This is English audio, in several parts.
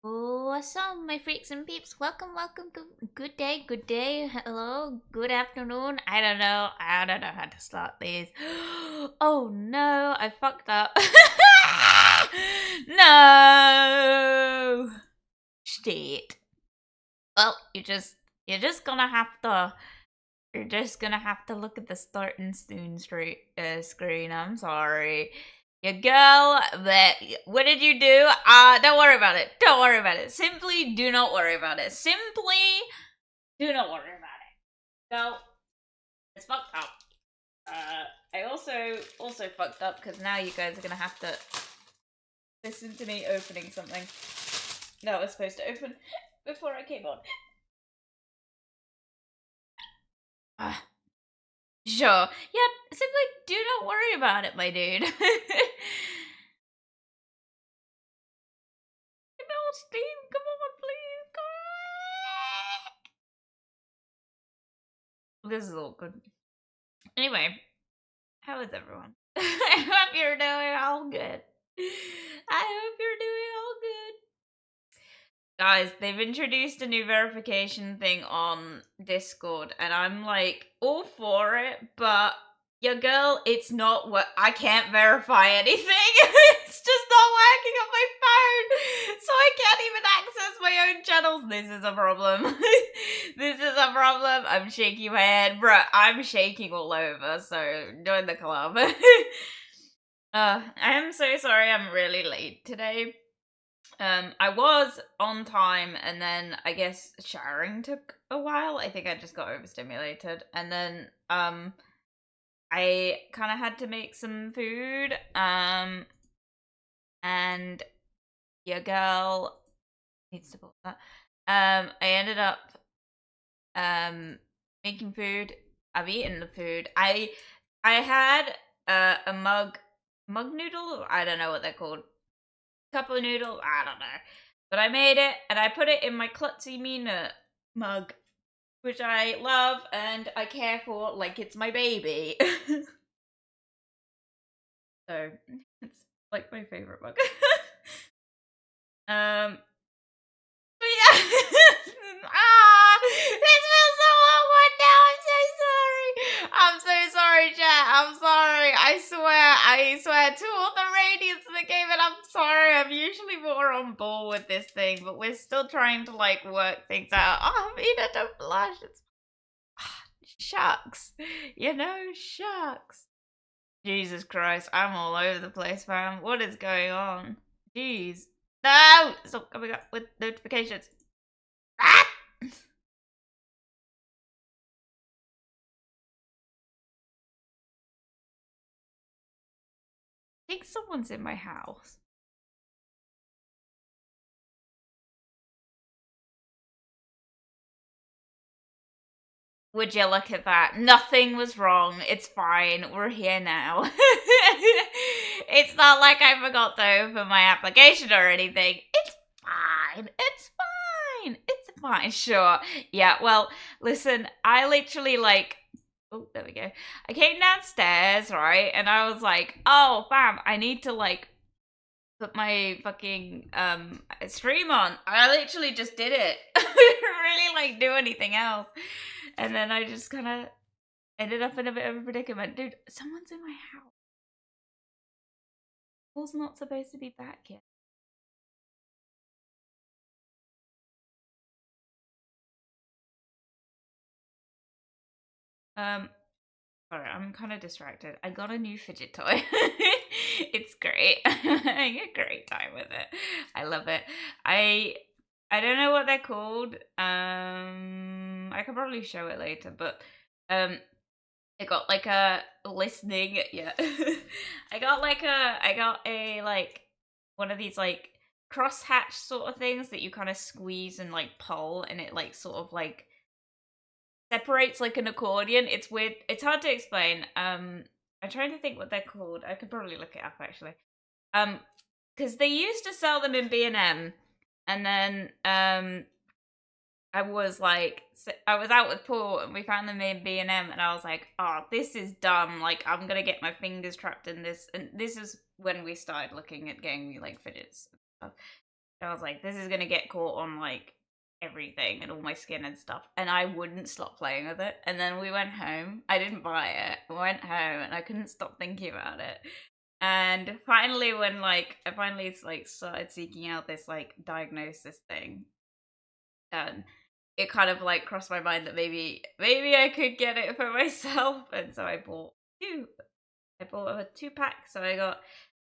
What's up, my freaks and peeps? Welcome, welcome. Good day, good day. Hello, good afternoon. I don't know. I don't know how to start these. Oh no, I fucked up. No. Shit. Well, you're just gonna have to. You're just gonna have to look at the starting soon screen. I'm sorry. Your girl, that what did you do? Don't worry about it. Don't worry about it. Simply do not worry about it. Simply do not worry about it. So it's fucked up. I also fucked up because now you guys are gonna have to listen to me opening something that was supposed to open before I came on. Sure. Yeah, simply do not worry about it, my dude. No, Steve, come on, please. Come on. This is awkward. Anyway, how is everyone? I hope you're doing all good. I hope you're doing all good. Guys, they've introduced a new verification thing on Discord, and I'm like all for it, but your girl, it's not what I can't verify anything. It's just not working on my phone, so I can't even access my own channels. This is a problem. This is a problem. I'm shaking my head, bruh. I'm shaking all over. So join the club. I am so sorry. I'm really late today. I was on time, and then I guess showering took a while. I think I just got overstimulated, and then I kind of had to make some food. And your girl needs to put that. I ended up making food. I've eaten the food. I had a mug noodle. I don't know what they're called. Cup of noodles. I don't know. But I made it, and I put it in my klutzy Mina mug, which I love and I care for like it's my baby. So it's like my favorite mug. But yeah. This feels so awkward now. I'm so sorry, chat. I'm sorry. I swear to all the radiance in the game, and I'm sorry. I'm usually more on board with this thing, but we're still trying to like work things out. Oh, Mina, don't blush. It's shucks. Shucks. Jesus Christ, I'm all over the place, fam. What is going on? Jeez. No! Stop coming up with notifications. Ah! I think someone's in my house. Would you look at that? Nothing was wrong. It's fine. We're here now. It's not like I forgot to open my application or anything. It's fine. It's fine. It's fine. Sure. Yeah, well, listen, I literally oh, there we go. I came downstairs, right? And I was like, oh, bam, I need to put my fucking stream on. I literally just did it. I didn't really do anything else. And then I just kind of ended up in a bit of a predicament. Dude, someone's in my house. Paul's not supposed to be back yet. Sorry, I'm kind of distracted. I got a new fidget toy. It's great. I get a great time with it. I love it. I don't know what they're called. I could probably show it later, but I got a listening. Yeah, I got a one of these crosshatch sort of things that you kind of squeeze and pull, and it sort of separates like an accordion. It's weird. It's hard to explain. I'm trying to think what they're called. I could probably look it up actually. Because they used to sell them in B&M, and then I was out with Paul and we found them in B&M, and I was like, oh, this is dumb. I'm gonna get my fingers trapped in this. And this is when we started looking at getting me fidgets and stuff. I was like, this is gonna get caught on like everything and all my skin and stuff. And I wouldn't stop playing with it. And then we went home. I didn't buy it. We went home and I couldn't stop thinking about it. And finally, when like I finally like started seeking out this like diagnosis thing, it kind of like crossed my mind that maybe I could get it for myself. And so I bought two. I bought a 2-pack. So I got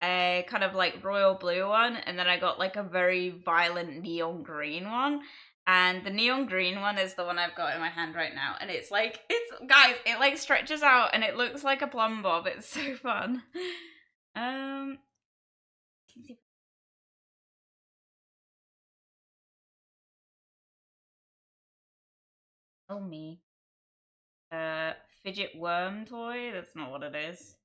a kind of like royal blue one, and then I got like a very violent neon green one. And the neon green one is the one I've got in my hand right now. And it's like, guys, it like stretches out and it looks like a plumb bob. It's so fun. Oh me. Fidget worm toy. That's not what it is.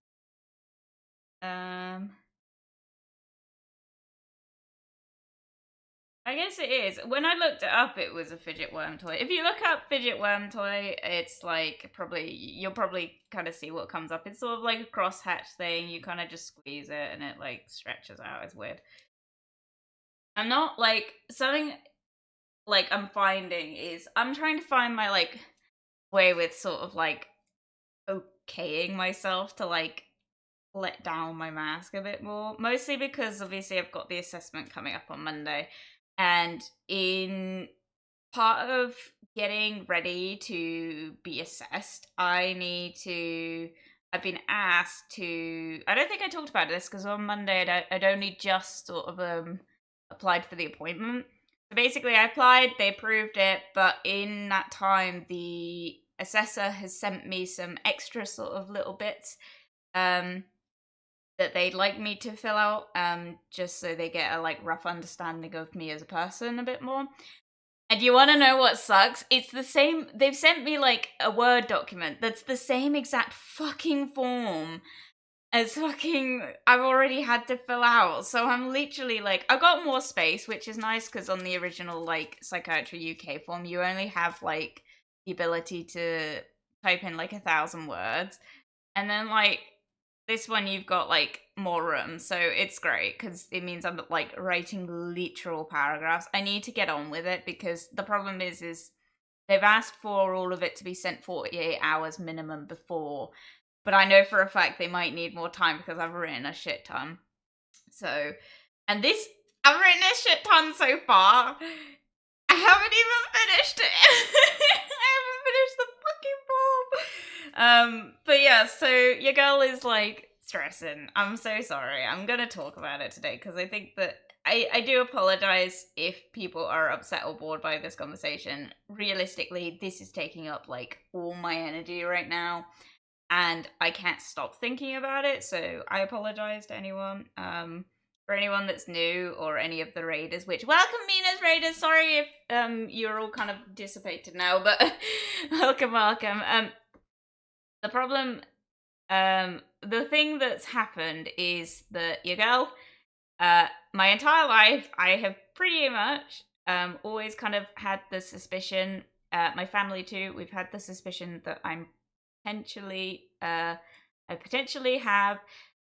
I guess it is. When I looked it up, it was a fidget worm toy. If you look up fidget worm toy, it's like you'll probably kind of see what comes up. It's sort of like a crosshatch thing. You kind of just squeeze it and it like stretches out. It's weird. I'm not like something like I'm finding is I'm trying to find my like way with sort of like okaying myself to like let down my mask a bit more. Mostly because obviously I've got the assessment coming up on Monday. And in part of getting ready to be assessed, I've been asked to, I don't think I talked about this because on Monday I'd only just sort of applied for the appointment. So basically I applied, they approved it, but in that time the assessor has sent me some extra sort of little bits that they'd like me to fill out, just so they get a like rough understanding of me as a person a bit more. And you want to know what sucks? It's the same. They've sent me like a Word document that's the same exact fucking form as fucking I've already had to fill out. So I'm literally like, I got more space, which is nice because on the original like Psychiatry UK form, you only have like the ability to type in like 1,000 words, and then like this one you've got like more room, so it's great because it means I'm like writing literal paragraphs. I need to get on with it because the problem is they've asked for all of it to be sent 48 hours minimum before, but I know for a fact they might need more time because I've written a shit ton. So, and this, I've written a shit ton so far. I haven't even finished it. I haven't finished the fucking form. But yeah, so your girl is like stressing. I'm so sorry. I'm gonna talk about it today because I think that I do apologize if people are upset or bored by this conversation. Realistically, this is taking up like all my energy right now, and I can't stop thinking about it. So I apologize to anyone. For anyone that's new or any of the raiders, which welcome Mina's raiders. Sorry if you're all kind of dissipated now, but welcome. The problem, the thing that's happened is that your girl, my entire life, I have pretty much always kind of had the suspicion. My family too. We've had the suspicion that I potentially have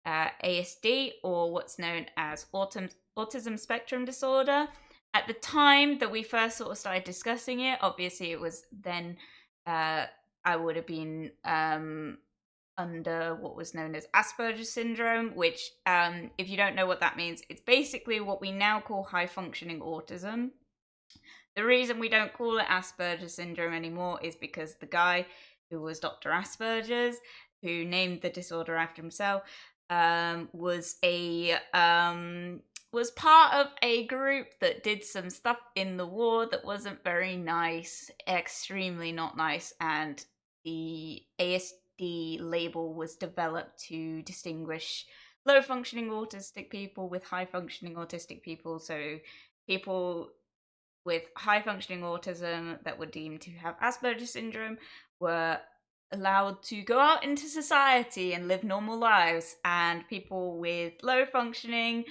ASD, or what's known as autism spectrum disorder. At the time that we first sort of started discussing it, obviously it was then I would have been under what was known as Asperger's syndrome, which, if you don't know what that means, it's basically what we now call high functioning autism. The reason we don't call it Asperger's syndrome anymore is because the guy who was Dr. Asperger's, who named the disorder after himself, was part of a group that did some stuff in the war that wasn't very nice, extremely not nice, and the ASD label was developed to distinguish low functioning autistic people with high functioning autistic people. So people with high functioning autism that were deemed to have Asperger's syndrome were allowed to go out into society and live normal lives, and people with low functioning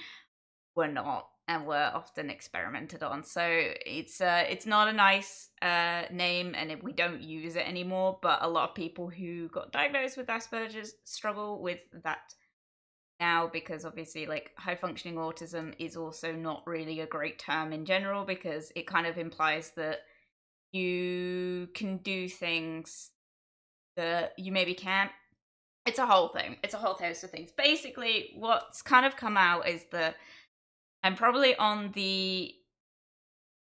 were not and were often experimented on. So it's not a nice name, and we don't use it anymore, but a lot of people who got diagnosed with Asperger's struggle with that now, because obviously like high functioning autism is also not really a great term in general, because it kind of implies that you can do things that you maybe can't. It's a whole thing. It's a whole host of things. Basically, what's kind of come out is that I'm probably on the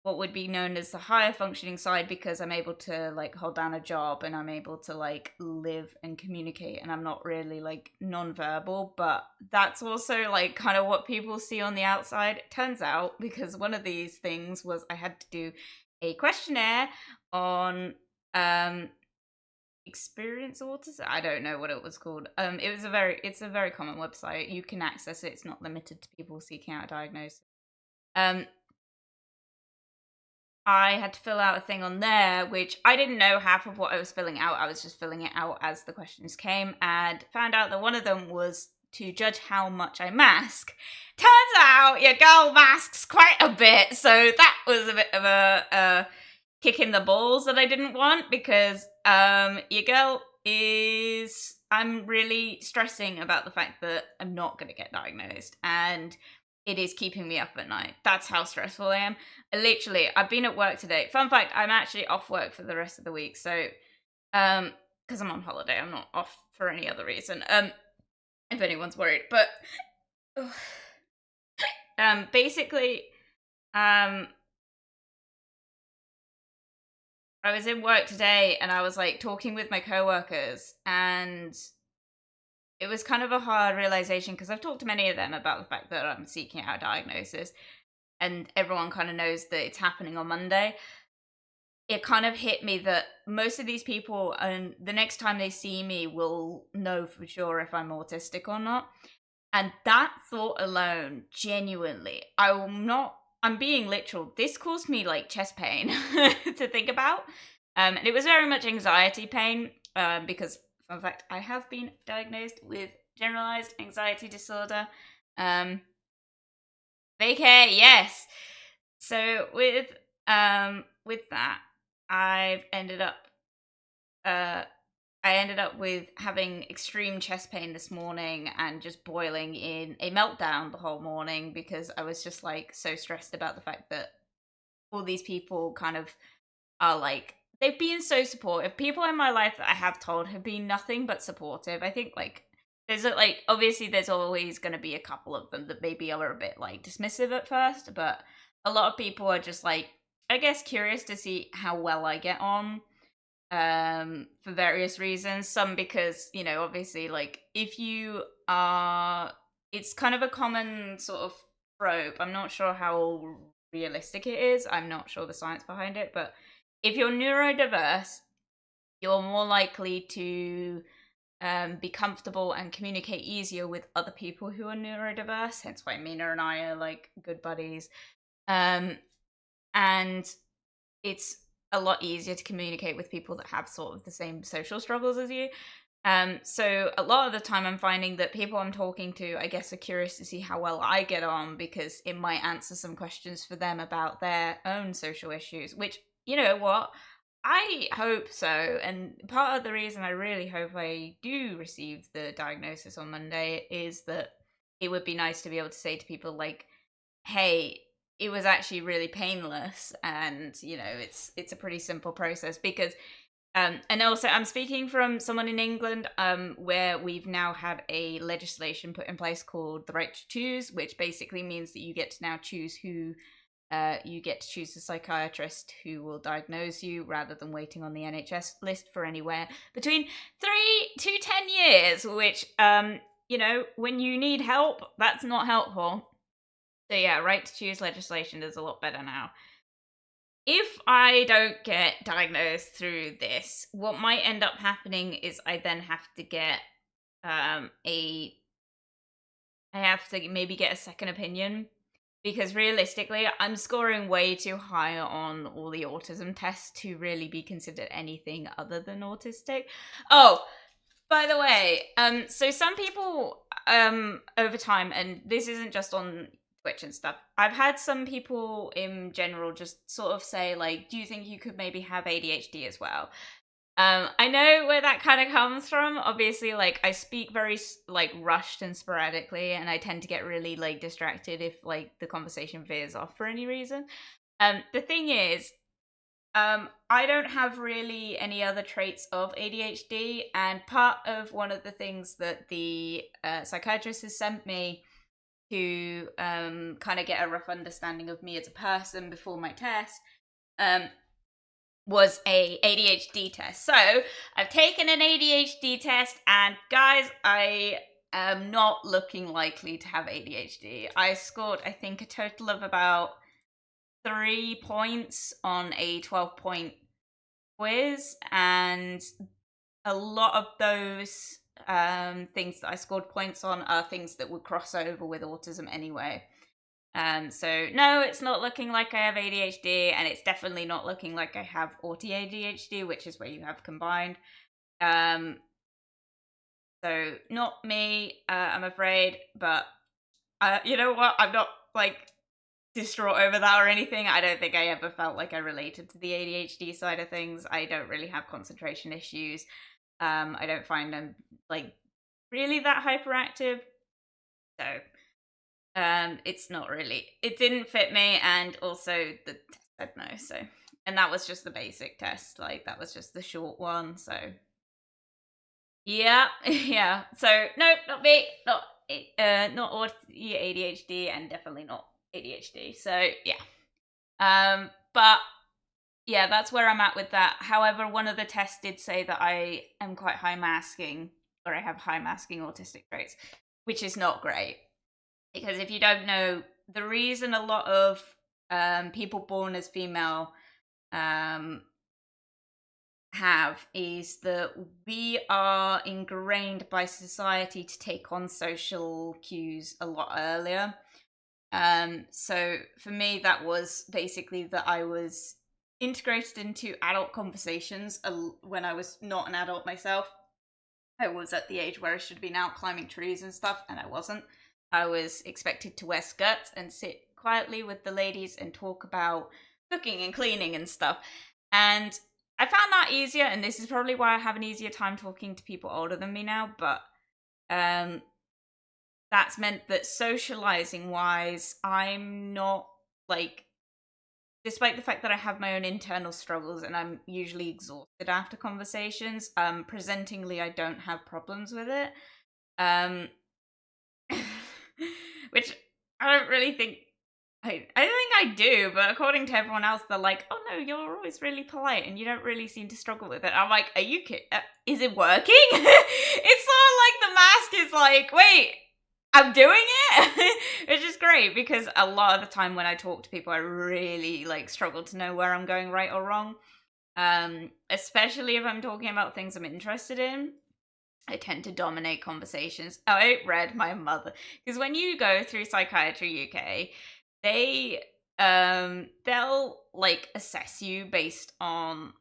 what would be known as the higher functioning side, because I'm able to like hold down a job and I'm able to like live and communicate, and I'm not really like nonverbal. But that's also like kind of what people see on the outside. It turns out, because one of these things was I had to do a questionnaire on experience autism. I don't know what it was called. It's a very common website. You can access it. It's not limited to people seeking out a diagnosis. I had to fill out a thing on there, which I didn't know half of what I was filling out. I was just filling it out as the questions came, and found out that one of them was to judge how much I mask. Turns out your girl masks quite a bit, so that was a bit of a kick in the balls that I didn't want, because your girl is... I'm really stressing about the fact that I'm not going to get diagnosed, and it is keeping me up at night. That's how stressful I am. I've been at work today. Fun fact, I'm actually off work for the rest of the week. So, because I'm on holiday, I'm not off for any other reason. If anyone's worried. But, basically, I was in work today and I was like talking with my coworkers, and it was kind of a hard realization, because I've talked to many of them about the fact that I'm seeking out a diagnosis, and everyone kind of knows that it's happening on Monday. It kind of hit me that most of these people, and the next time they see me, will know for sure if I'm autistic or not. And that thought alone, genuinely, I'm being literal. This caused me like chest pain to think about. And it was very much anxiety pain, because, fun fact, I have been diagnosed with generalized anxiety disorder. Vacay, yes. So with that, I ended up with having extreme chest pain this morning, and just boiling in a meltdown the whole morning, because I was just like so stressed about the fact that all these people kind of are like, they've been so supportive. People in my life that I have told have been nothing but supportive. I think like obviously there's always going to be a couple of them that maybe are a bit like dismissive at first, but a lot of people are just like, I guess, curious to see how well I get on, for various reasons. Some because, obviously, like, if you are, it's kind of a common sort of trope. I'm not sure how realistic it is. I'm not sure the science behind it, but if you're neurodiverse, you're more likely to be comfortable and communicate easier with other people who are neurodiverse. Hence why Mina and I are like good buddies. And it's a lot easier to communicate with people that have sort of the same social struggles as you. So a lot of the time I'm finding that people I'm talking to, I guess, are curious to see how well I get on, because it might answer some questions for them about their own social issues, which, you know what, I hope so. And part of the reason I really hope I do receive the diagnosis on Monday is that it would be nice to be able to say to people like, hey, it was actually really painless, and it's a pretty simple process. Because and also, I'm speaking from someone in England, where we've now had a legislation put in place called the right to choose, which basically means that you get to now choose who you get to choose the psychiatrist who will diagnose you, rather than waiting on the NHS list for anywhere between 3 to 10 years, which, when you need help, that's not helpful. So yeah, right to choose legislation is a lot better now. If I don't get diagnosed through this, what might end up happening is I then have to get I have to maybe get a second opinion, because realistically, I'm scoring way too high on all the autism tests to really be considered anything other than autistic. Oh, by the way, so some people over time, and this isn't just on Twitch and stuff, I've had some people in general just sort of say like, do you think you could maybe have ADHD as well? I know where that kind of comes from. Obviously, like I speak very like rushed and sporadically, and I tend to get really like distracted if like the conversation veers off for any reason. The thing is, I don't have really any other traits of ADHD, and part of one of the things that the psychiatrist has sent me to kind of get a rough understanding of me as a person before my test um, was a ADHD test. So I've taken an ADHD test, and guys, I am not looking likely to have ADHD. I scored, I think, a total of about 3 points on a 12-point quiz, and a lot of those things that I scored points on are things that would cross over with autism anyway. So no, it's not looking like I have ADHD, and it's definitely not looking like I have Auti ADHD, which is where you have combined. So not me, I'm afraid, but you know what? I'm not like distraught over that or anything. I don't think I ever felt like I related to the ADHD side of things. I don't really have concentration issues. I don't find them like really that hyperactive. So it's not really, it didn't fit me, and also the test said no. So, and that was just the basic test, like that was just the short one. So yeah. Yeah, so nope, not me, not ADHD, and definitely not ADHD. So yeah, but yeah, that's where I'm at with that. However, one of the tests did say that I am quite high masking, or I have high masking autistic traits, which is not great. Because if you don't know, the reason a lot of people born as female have is that we are ingrained by society to take on social cues a lot earlier. So for me, that was basically that I was integrated into adult conversations when I was not an adult myself. I was at the age where I should have been out climbing trees and stuff, and I wasn't. I was expected to wear skirts and sit quietly with the ladies and talk about cooking and cleaning and stuff. And I found that easier, and this is probably why I have an easier time talking to people older than me now, but that's meant that socializing wise, I'm not like, despite the fact that I have my own internal struggles and I'm usually exhausted after conversations, presentingly, I don't have problems with it. Which I don't really think, I don't think I do, but according to everyone else, they're like, oh no, you're always really polite and you don't really seem to struggle with it. I'm like, are you kidding? Is it working? It's sort of like the mask is like, wait, I'm doing it, which is great, because a lot of the time when I talk to people, I really like struggle to know where I'm going right or wrong. Especially if I'm talking about things I'm interested in. I tend to dominate conversations. I read my mother, because when you go through Psychiatry UK, they'll like assess you based on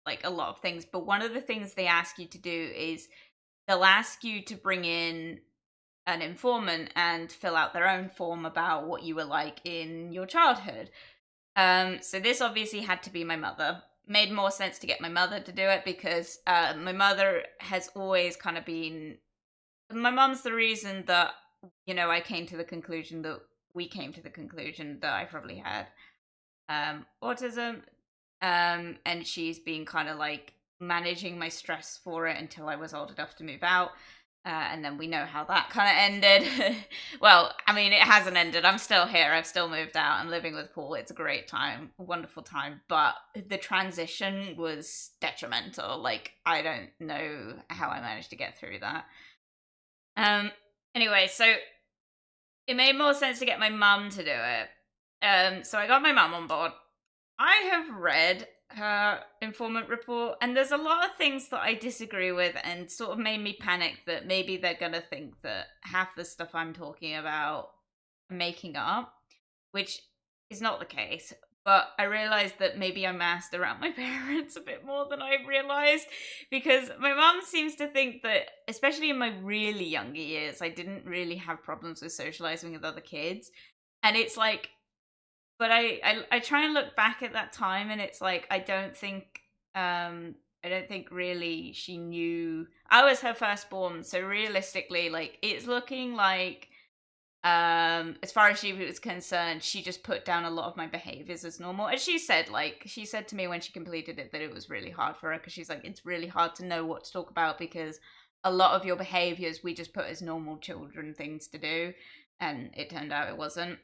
like a lot of things, but one of the things they ask you to do is they'll ask you to bring in an informant and fill out their own form about what you were like in your childhood. So this obviously had to be my mother. Made more sense to get my mother to do it, because my mother has always kind of been, my mom's the reason that, you know, I came to the conclusion that we came to the conclusion that I probably had autism. And she's been kind of like managing my stress for it until I was old enough to move out. And then we know how that kind of ended. Well, I mean, it hasn't ended. I'm still here. I've still moved out. I'm living with Paul. It's a great time, a wonderful time. But the transition was detrimental. Like, I don't know how I managed to get through that. Anyway, so it made more sense to get my mum to do it. So I got my mum on board. I have read her informant report, and there's a lot of things that I disagree with, and sort of made me panic that maybe they're gonna think that half the stuff I'm talking about I'm making up, which is not the case. But I realized that maybe I masked around my parents a bit more than I realized, because my mom seems to think that, especially in my really younger years, I didn't really have problems with socializing with other kids. And it's like, but I try and look back at that time, and it's like I don't think I don't think really she knew I was her firstborn. So realistically, like it's looking like as far as she was concerned, she just put down a lot of my behaviors as normal. And she said to me when she completed it that it was really hard for her because she's like, it's really hard to know what to talk about because a lot of your behaviors we just put as normal children things to do, and it turned out it wasn't.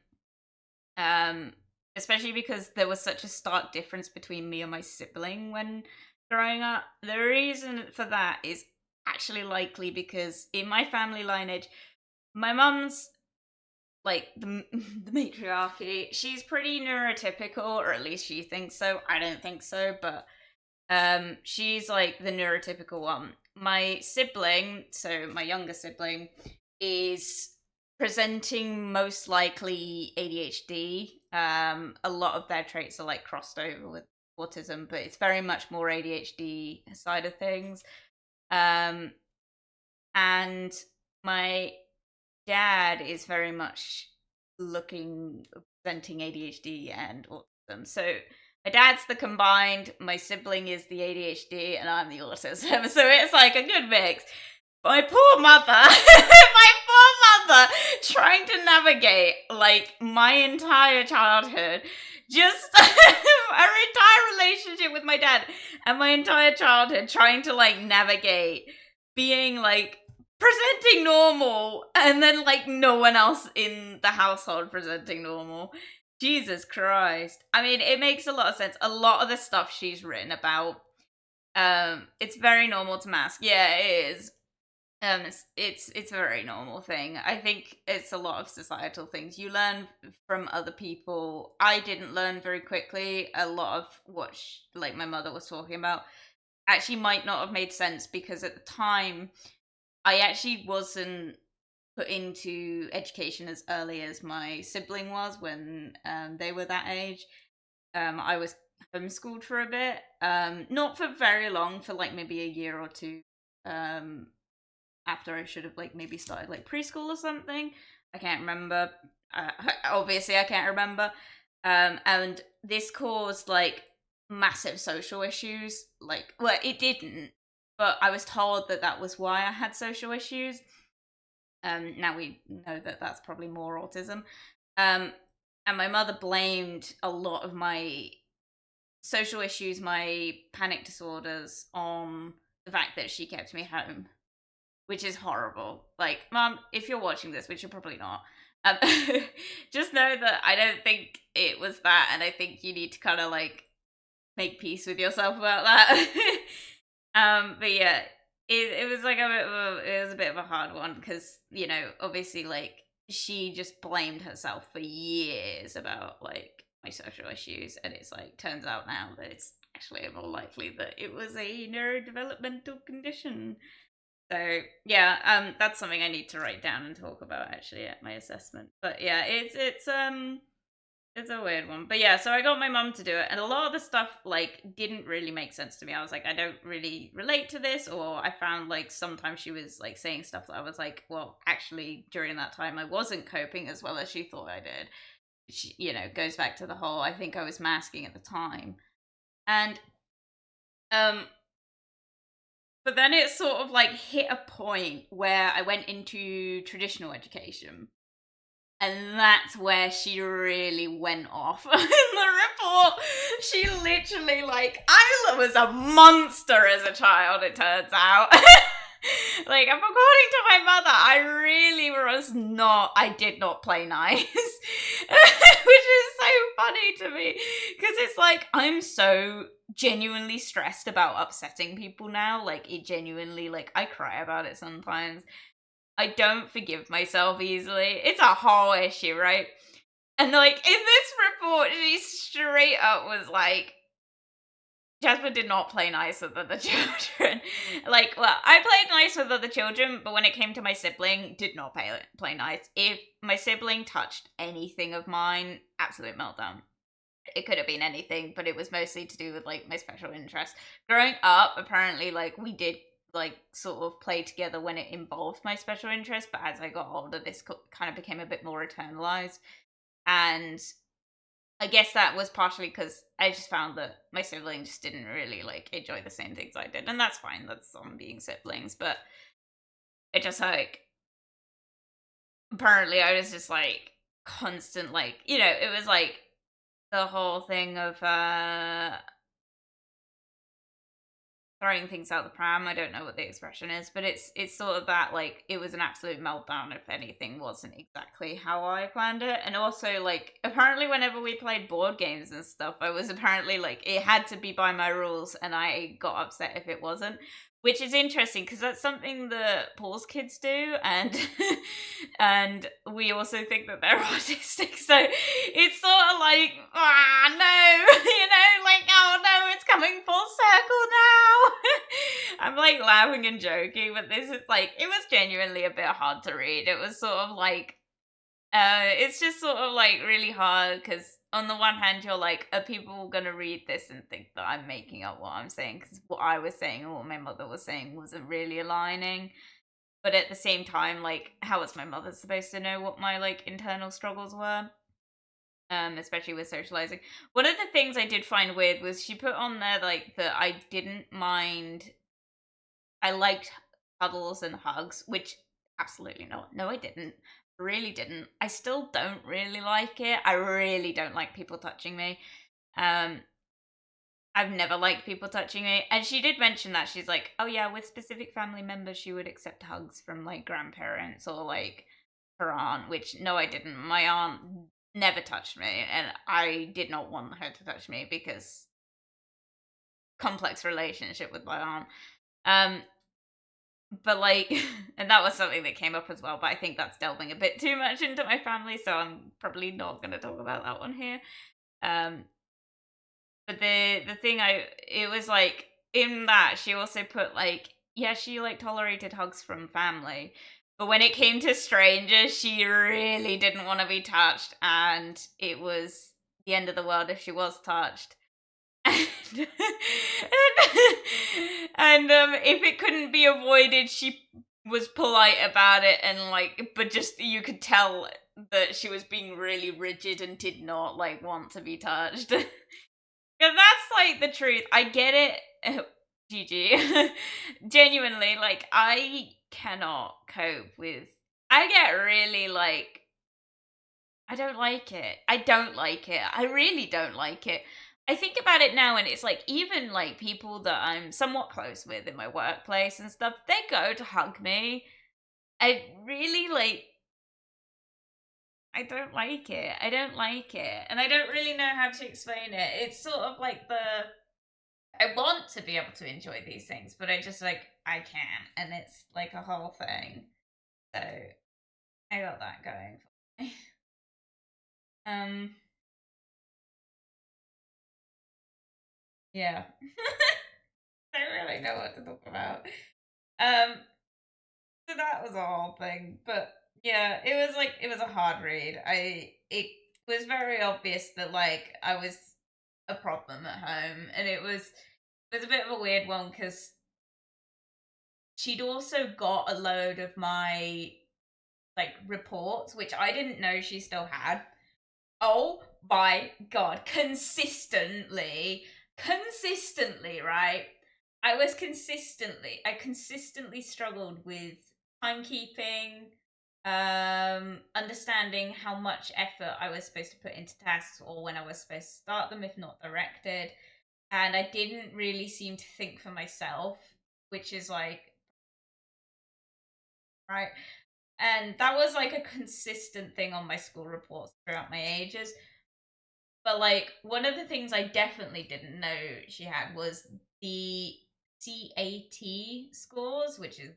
Um, Especially because there was such a stark difference between me and my sibling when growing up. The reason for that is actually likely because in my family lineage, my mum's like the matriarchy. She's pretty neurotypical, or at least she thinks so. I don't think so, but she's like the neurotypical one. My sibling, so my younger sibling, is presenting most likely ADHD. A lot of their traits are like crossed over with autism, but it's very much more ADHD side of things. Um, and my dad is very much presenting ADHD and autism. So my dad's the combined, my sibling is the ADHD, and I'm the autism. So it's like a good mix. My poor mother, my poor mother, trying to navigate like my entire childhood, just our entire relationship with my dad, and my entire childhood trying to like navigate being like presenting normal and then like no one else in the household presenting normal. Jesus Christ. I mean, it makes a lot of sense. A lot of the stuff she's written about, it's very normal to mask. Yeah, it is. It's a very normal thing. I think it's a lot of societal things you learn from other people. I didn't learn very quickly. A lot of what like my mother was talking about actually might not have made sense because at the time I actually wasn't put into education as early as my sibling was when they were that age. I was homeschooled for a bit, not for very long, for like maybe a year or two. Um, After I should have like maybe started like preschool or something. I can't remember. Obviously, I can't remember. And this caused like massive social issues. Like, well, it didn't, but I was told that that was why I had social issues. Now we know that that's probably more autism. Um, and my mother blamed a lot of my social issues, my panic disorders, on the fact that she kept me home, which is horrible. Like, Mom, if you're watching this, which you're probably not, um, just know that I don't think it was that, and I think you need to kind of like make peace with yourself about that. But yeah, it was like it was a bit of a hard one because obviously like she just blamed herself for years about like my social issues, and it's like turns out now that it's actually more likely that it was a neurodevelopmental condition. So yeah, that's something I need to write down and talk about actually at my assessment. But yeah, it's a weird one. But yeah, so I got my mum to do it, and a lot of the stuff like didn't really make sense to me. I was like, I don't really relate to this, or I found like sometimes she was like saying stuff that I was like, well, actually during that time I wasn't coping as well as she thought I did. She, goes back to the whole I think I was masking at the time. And um but then it sort of like hit a point where I went into traditional education. And that's where she really went off in the report. She literally, like, I was a monster as a child, it turns out. Like, according to my mother, I really was not, I did not play nice. Which is so funny to me. Because it's like, I'm so genuinely stressed about upsetting people now. Like, it genuinely, like, I cry about it sometimes. I don't forgive myself easily. It's a whole issue, right? And like in this report, she straight up was like, Jasper did not play nice with other children. Like, well, I played nice with other children, but when it came to my sibling, did not play nice. If my sibling touched anything of mine, absolute meltdown. It could have been anything, but it was mostly to do with like my special interest. Growing up, apparently, like we did like sort of play together when it involved my special interest, but as I got older, this kind of became a bit more internalized. And I guess that was partially because I just found that my siblings just didn't really like enjoy the same things I did, and that's fine. That's on being siblings, but it just like apparently I was just like constant, like, you know, it was like the whole thing of throwing things out the pram. I don't know what the expression is, but it's sort of that, like, it was an absolute meltdown if anything wasn't exactly how I planned it. And also, like, apparently whenever we played board games and stuff, I was apparently like, it had to be by my rules, and I got upset if it wasn't. Which is interesting because that's something that Paul's kids do, and and we also think that they're autistic. So it's sort of like, no, you know, like, oh no, it's coming full circle now. I'm like laughing and joking, but this is like, it was genuinely a bit hard to read. It was sort of like, it's just sort of like really hard because on the one hand, you're like, are people going to read this and think that I'm making up what I'm saying? Because what I was saying or what my mother was saying wasn't really aligning. But at the same time, like, how was my mother supposed to know what my, like, internal struggles were? Especially with socializing. One of the things I did find weird was she put on there, like, that I didn't mind. I liked cuddles and hugs, which absolutely not. No, I didn't. Really didn't. I still don't really like it. I really don't like people touching me. I've never liked people touching me. And she did mention that. She's like, oh yeah, with specific family members, she would accept hugs from, like, grandparents or, like, her aunt, which, no, I didn't. My aunt never touched me, and I did not want her to touch me because complex relationship with my aunt. But, like, and that was something that came up as well, but I think that's delving a bit too much into my family, so I'm probably not going to talk about that one here. But the thing it was like, in that, she also put, like, yeah, she, like, tolerated hugs from family, but when it came to strangers, she really didn't want to be touched, and it was the end of the world if she was touched. And, if it couldn't be avoided, she was polite about it, and, like, but just, you could tell that she was being really rigid and did not, like, want to be touched. Because that's, like, the truth. I get it. GG. Genuinely, like, I cannot cope with. I get really, like, I don't like it. I don't like it. I really don't like it. I think about it now, and it's like, even, like, people that I'm somewhat close with in my workplace and stuff, they go to hug me. I really, like, I don't like it. I don't like it. And I don't really know how to explain it. It's sort of like I want to be able to enjoy these things, but I just, like, I can't. And it's like a whole thing. So I got that going for me. Yeah. I don't really know what to talk about. So that was a whole thing. But yeah, it was a hard read. It was very obvious that, like, I was a problem at home, and it was a bit of a weird one because she'd also got a load of my, like, reports, which I didn't know she still had. Oh my god, consistently, right? I consistently struggled with timekeeping, understanding how much effort I was supposed to put into tasks or when I was supposed to start them if not directed. And I didn't really seem to think for myself, which is, like, right. And that was, like, a consistent thing on my school reports throughout my ages. But, like, one of the things I definitely didn't know she had was the CAT scores, which is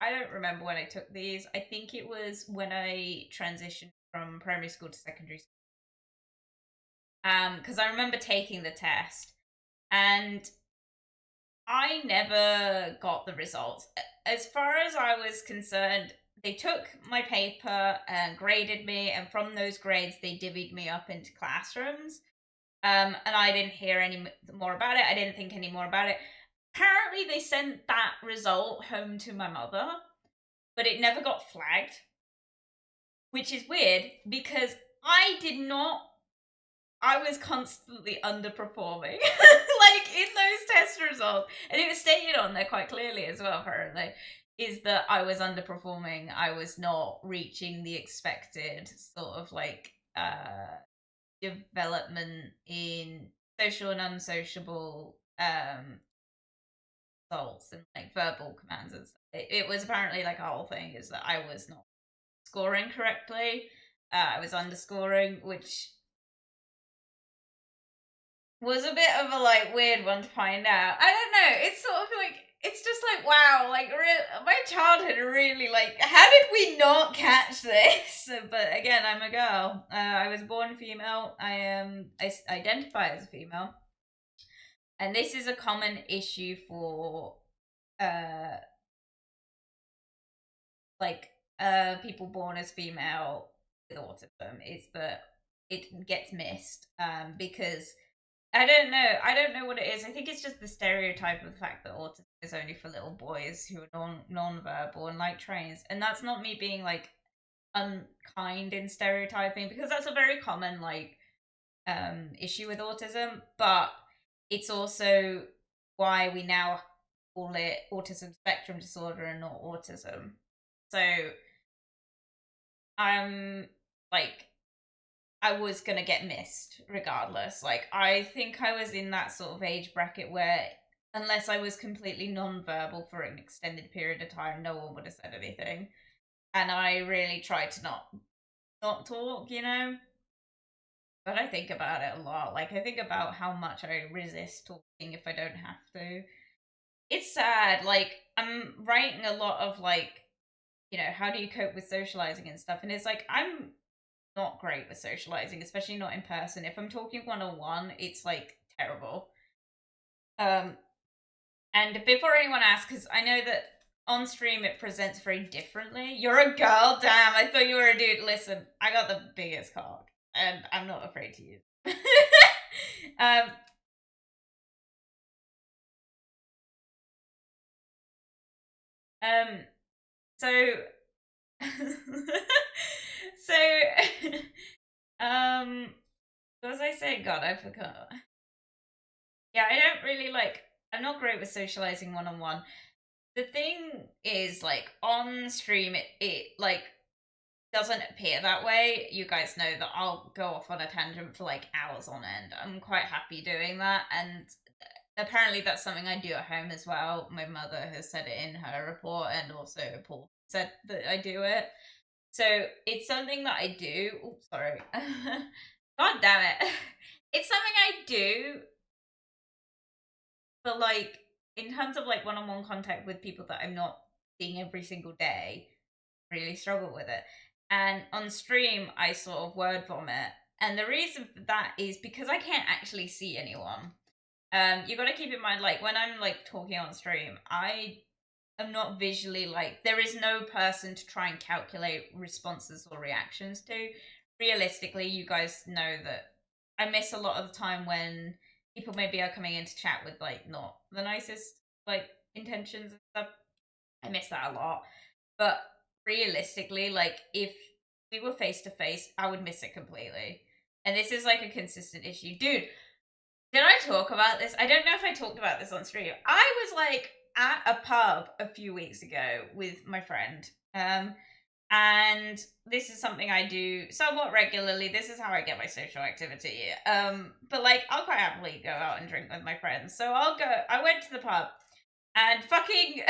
I don't remember when I took these. I think it was when I transitioned from primary school to secondary school. Because I remember taking the test, and I never got the results. As far as I was concerned, they took my paper and graded me, and from those grades, they divvied me up into classrooms. And I didn't hear any more about it. I didn't think any more about it. Apparently, they sent that result home to my mother, but it never got flagged, which is weird because I did not I was constantly underperforming, like in those test results, and it was stated on there quite clearly as well. Apparently, is that I was underperforming. I was not reaching the expected sort of like development in social and unsociable results and like verbal commands and stuff. It was apparently like a whole thing is that I was not scoring correctly. I was underscoring, which was a bit of a like weird one to find out. I don't know. It's sort of like it's just like wow, like my childhood really like how did we not catch this? But again, I'm a girl. I was born female. I identify as a female, and this is a common issue for uh like people born as female with autism is that it gets missed because I don't know. I don't know what it is. I think it's just the stereotype of the fact that autism is only for little boys who are non-verbal and like trains. And that's not me being like unkind in stereotyping because that's a very common like issue with autism, but it's also why we now call it autism spectrum disorder and not autism. So I'm like I was gonna get missed regardless. Like I think I was in that sort of age bracket where unless I was completely non-verbal for an extended period of time, no one would have said anything. And I really tried to not talk, you know? But I think about it a lot. Like I think about how much I resist talking if I don't have to. It's sad. Like I'm writing a lot of like, you know, how do you cope with socializing and stuff? And it's like I'm not great with socializing, especially not in person. If I'm talking one-on-one, it's like terrible. Um, and before anyone asks, because I know that on stream it presents very differently. You're a girl, damn! I thought you were a dude. Listen, I got the biggest cock, and I'm not afraid to use it. um, um, so, so, what was I saying? God, I forgot. Yeah, I don't really like. I'm not great with socializing one on one. The thing is, like on stream, it like doesn't appear that way. You guys know that I'll go off on a tangent for like hours on end. I'm quite happy doing that, and apparently that's something I do at home as well. My mother has said it in her report, and also Paul said that I do it. So it's something that I do. Oh, sorry. God damn it. It's something I do, but like in terms of like one-on-one contact with people that I'm not seeing every single day, really struggle with it. And on stream, I sort of word vomit. And the reason for that is because I can't actually see anyone. You got to keep in mind, like when I'm like talking on stream, I am not visually like there is no person to try and calculate responses or reactions to. Realistically, you guys know that I miss a lot of the time when people maybe are coming in to chat with like not the nicest like intentions and stuff. I miss that a lot. But realistically, like if we were face to face, I would miss it completely. And this is like a consistent issue. Dude, did I talk about this? I don't know if I talked about this on stream. I was like at a pub a few weeks ago with my friend. And this is something I do somewhat regularly. This is how I get my social activity. But like I'll quite happily go out and drink with my friends. So I went to the pub and fucking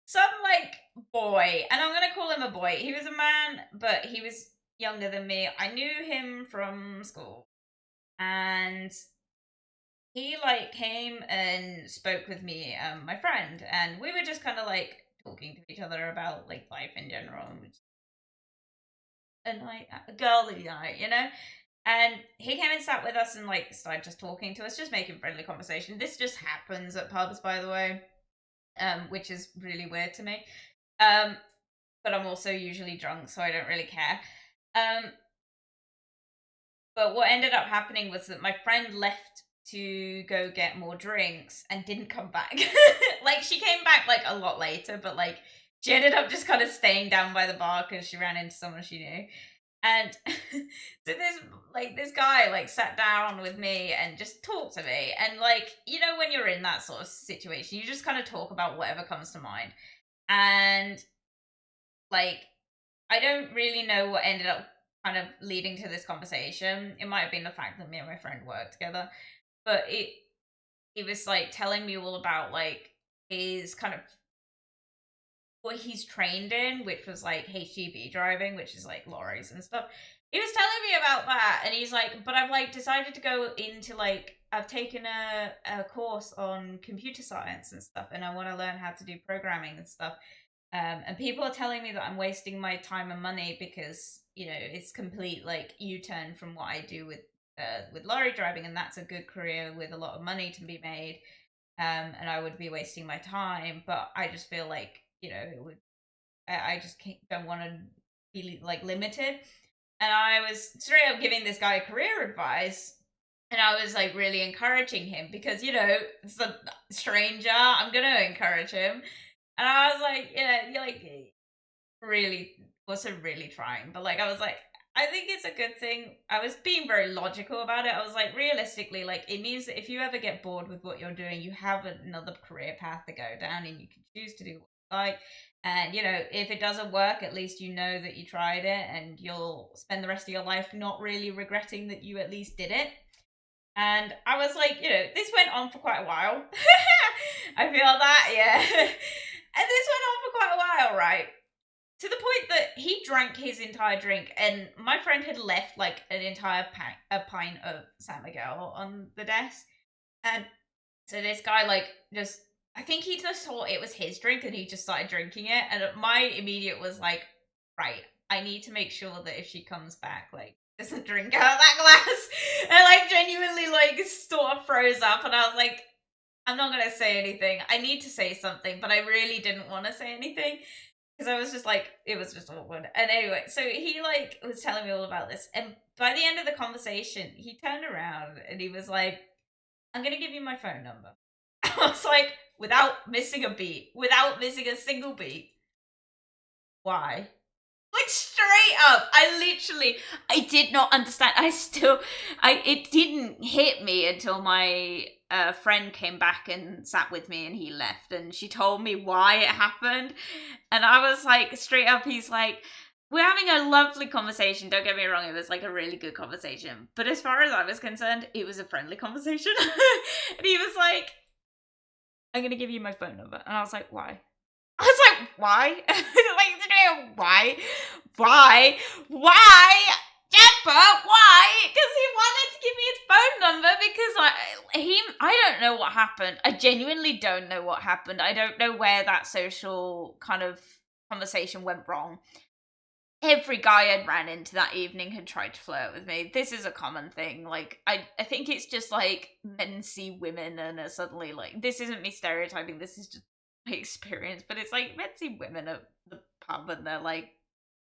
some like boy, and I'm gonna call him a boy. He was a man, but he was younger than me. I knew him from school, and he like came and spoke with me, my friend, and we were just kind of like talking to each other about like life in general, and a night, a girly night, you know. And he came and sat with us and like started just talking to us, just making friendly conversation. This just happens at pubs, by the way, which is really weird to me. But I'm also usually drunk, so I don't really care. But what ended up happening was that my friend left to go get more drinks and didn't come back. Like she came back like a lot later, but like she ended up just kind of staying down by the bar because she ran into someone she knew. And so this guy like sat down with me and just talked to me. And like, you know, when you're in that sort of situation, you just kind of talk about whatever comes to mind. And like, I don't really know what ended up kind of leading to this conversation. It might have been the fact that me and my friend worked together, but he was like telling me all about like his kind of what he's trained in, which was like HGV driving, which is like lorries and stuff. He was telling me about that, and he's like, but I've like decided to go into like I've taken a course on computer science and stuff, and I want to learn how to do programming and stuff. And people are telling me that I'm wasting my time and money because you know it's complete like U-turn from what I do with lorry driving, and that's a good career with a lot of money to be made. And I would be wasting my time, but I just feel like you know it would. I just don't want to be like limited. And I was straight up giving this guy career advice, and I was like really encouraging him because you know it's a stranger. I'm gonna encourage him, and I was like, yeah, you're like really wasn't really trying, but like I was like, I think it's a good thing. I was being very logical about it. I was like, realistically, like it means that if you ever get bored with what you're doing, you have another career path to go down, and you can choose to do what you like. And you know, if it doesn't work, at least you know that you tried it, and you'll spend the rest of your life not really regretting that you at least did it. And I was like, you know, this went on for quite a while. I feel that, yeah. And this went on for quite a while, right? To the point that he drank his entire drink, and my friend had left like an entire pint of San Miguel on the desk. And so this guy like just, I think he just thought it was his drink, and he just started drinking it. And my immediate was like, right, I need to make sure that if she comes back, like doesn't drink out of that glass. And like genuinely like sort of froze up, and I was like, I'm not gonna say anything. I need to say something, but I really didn't want to say anything because I was just like, it was just awkward. And anyway, so he like was telling me all about this, and by the end of the conversation, he turned around and he was like, "I'm gonna give you my phone number." I was like, without missing a beat, without missing a single beat. Why? Like straight up, I did not understand. It didn't hit me until my friend came back and sat with me, and he left, and she told me why it happened, and I was like, straight up, he's like, we're having a lovely conversation. Don't get me wrong, it was like a really good conversation, but as far as I was concerned, it was a friendly conversation. And he was like, I'm gonna give you my phone number, and I was like, why? I was like, why? Like, why? Why? Jasper, why? Because he wanted to give me his phone number because I don't know what happened. I genuinely don't know what happened. I don't know where that social kind of conversation went wrong. Every guy I'd ran into that evening had tried to flirt with me. This is a common thing. Like, I think it's just like men see women and are suddenly like, this isn't me stereotyping, this is just my experience, but it's like men see women at the pub and they're like,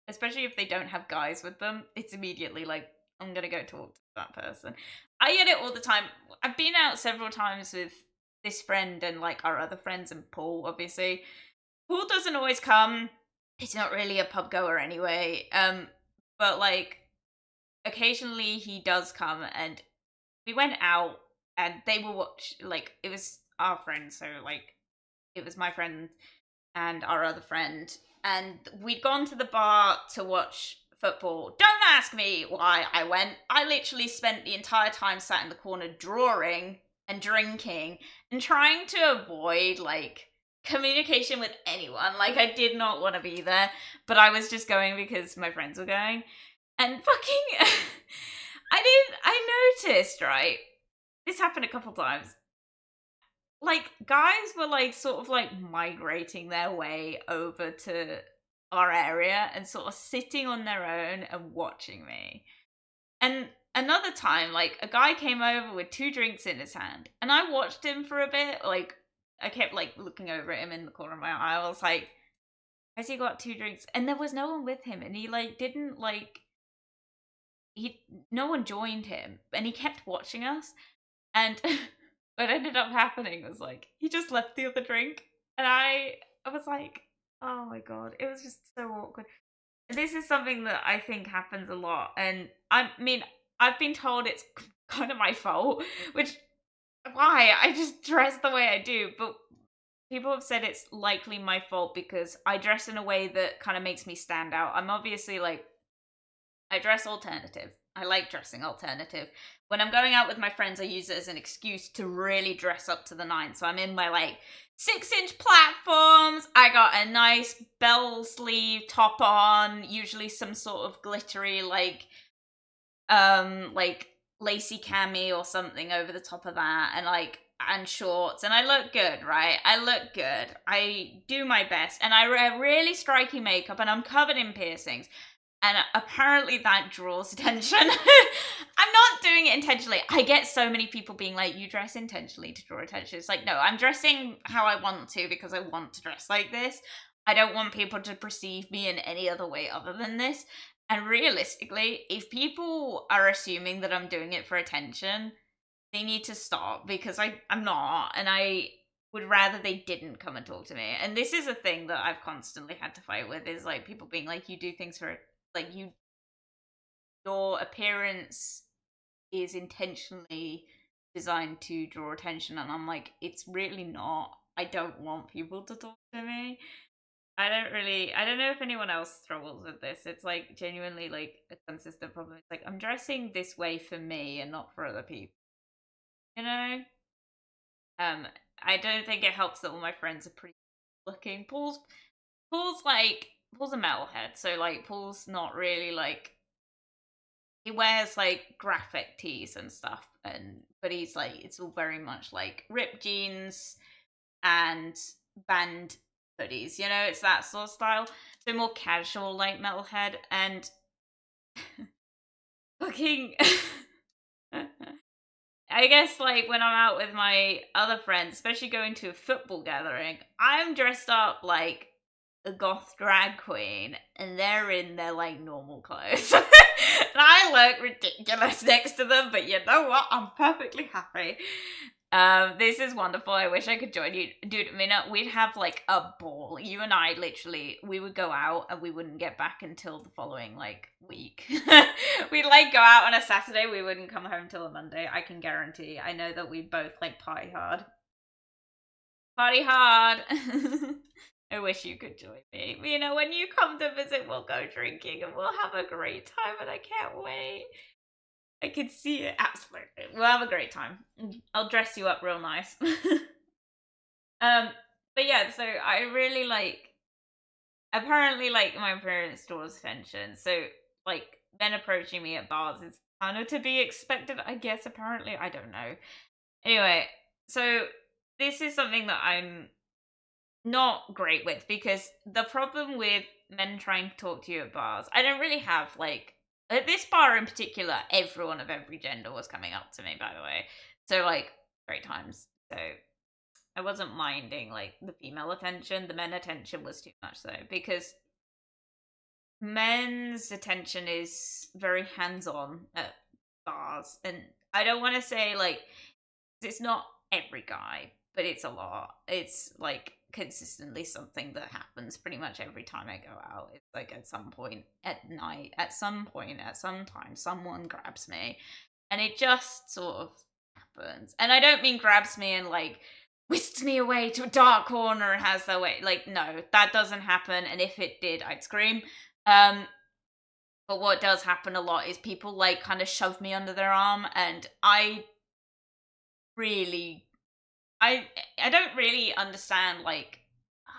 especially if they don't have guys with them, it's immediately like, I'm gonna go talk to that person. I get it all the time. I've been out several times with this friend and like our other friends and Paul, obviously. Paul doesn't always come. He's not really a pub goer anyway. But like occasionally he does come, and we went out and they were like it was our friend, so like it was my friend and our other friend, and we'd gone to the bar to watch football. Don't ask me why I went. I literally spent the entire time sat in the corner drawing and drinking and trying to avoid like communication with anyone. Like I did not want to be there, but I was just going because my friends were going. And fucking I noticed, right? This happened a couple times. Like guys were like sort of like migrating their way over to our area and sort of sitting on their own and watching me. And another time, like a guy came over with 2 drinks in his hand, and I watched him for a bit. Like I kept like looking over at him in the corner of my eye. I was like, has he got 2 drinks? And there was no one with him, and he like didn't like no one joined him, and he kept watching us. And what ended up happening was like he just left the other drink, and I was like, oh my god, it was just so awkward. this is something that I think happens a lot, and I mean, I've been told it's kind of my fault, which why I just dress the way I do, but people have said it's likely my fault because I dress in a way that kind of makes me stand out. I'm obviously like, I dress alternative. I like dressing alternative. When I'm going out with my friends, I use it as an excuse to really dress up to the nines. So I'm in my like 6-inch platforms. I got a nice bell sleeve top on, usually some sort of glittery like lacy cami or something over the top of that, and shorts, and I look good, right? I look good. I do my best, and I wear really striking makeup, and I'm covered in piercings. And apparently that draws attention. I'm not doing it intentionally. I get so many people being like, you dress intentionally to draw attention. It's like, no, I'm dressing how I want to because I want to dress like this. I don't want people to perceive me in any other way other than this. And realistically, if people are assuming that I'm doing it for attention, they need to stop because I'm not. And I would rather they didn't come and talk to me. And this is a thing that I've constantly had to fight with, is like people being like, you do things for like your appearance is intentionally designed to draw attention, and I'm like, it's really not. I don't want people to talk to me. I don't know if anyone else struggles with this. It's like genuinely like a consistent problem. It's like, I'm dressing this way for me and not for other people, you know. um I don't think it helps that all my friends are pretty looking. Paul's a metalhead, so like Paul's not really like, he wears like graphic tees and stuff, but he's like, it's all very much like ripped jeans and band hoodies, you know, it's that sort of style. So more casual like metalhead. And looking I guess like when I'm out with my other friends, especially going to a football gathering, I'm dressed up like a goth drag queen, and they're in their like normal clothes. And I look ridiculous next to them, but you know what? I'm perfectly happy. This is wonderful. I wish I could join you. Dude, I mean, we'd have like a ball. You and I literally, we would go out and we wouldn't get back until the following like week. We'd like go out on a Saturday, we wouldn't come home till a Monday. I can guarantee. I know that we both like party hard. Party hard. I wish you could join me. You know, when you come to visit, we'll go drinking and we'll have a great time, and I can't wait. I can see it. Absolutely. We'll have a great time. I'll dress you up real nice. But yeah, so I really like, apparently like my appearance draws attention. So like men approaching me at bars is kind of to be expected, I guess, apparently. I don't know. Anyway, so this is something that I'm not great with, because the problem with men trying to talk to you at bars, I don't really have like, at this bar in particular, everyone of every gender was coming up to me, by the way. So like, great times. So I wasn't minding like the female attention. The men attention was too much though, because men's attention is very hands-on at bars, and I don't want to say like, it's not every guy, but it's a lot. It's like consistently something that happens pretty much every time I go out. It's like at some point at night, at some time, someone grabs me, and it just sort of happens. And I don't mean grabs me and like whisks me away to a dark corner and has their way. Like, no, that doesn't happen. And if it did, I'd scream. But what does happen a lot is people like kind of shove me under their arm, and really I don't really understand, like,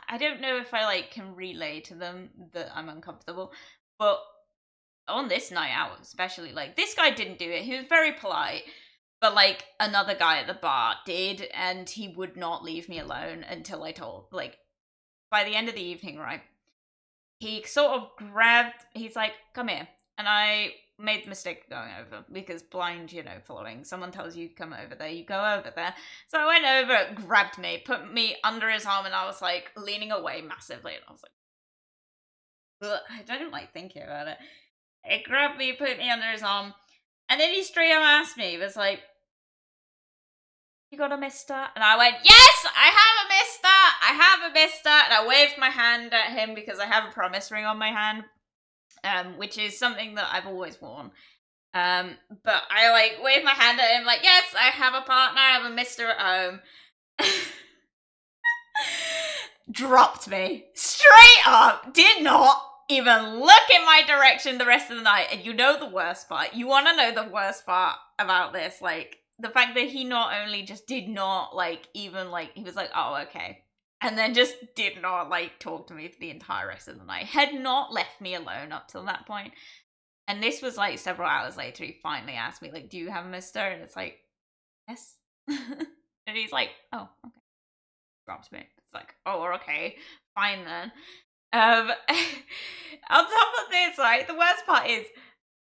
I don't know if I like can relay to them that I'm uncomfortable. But on this night out especially, like, this guy didn't do it. He was very polite, but like another guy at the bar did, and he would not leave me alone until I told, like, by the end of the evening, right, he sort of grabbed, he's like, come here. And I made the mistake of going over, because blind, you know, following. Someone tells you come over there, you go over there. So I went over, grabbed me, put me under his arm, and I was like leaning away massively. And I was like, ugh, I don't like thinking about it. It grabbed me, put me under his arm, and then he straight up asked me, he was like, you got a mister? And I went, yes, I have a mister! I have a mister! And I waved my hand at him because I have a promise ring on my hand. which is something that I've always worn. But I like wave my hand at him like, yes, I have a partner, I have a mister at home. Dropped me straight up, did not even look in my direction the rest of the night. And you know the worst part, you want to know the worst part about this, like the fact that he not only just did not like even like, he was like, oh, okay, and then just did not like talk to me for the entire rest of the night, had not left me alone up till that point. And this was like several hours later, he finally asked me like, do you have a mister? And it's like, yes. And he's like, oh, okay. Dropped me. It's like, oh, okay, fine then. On top of this, like, the worst part is,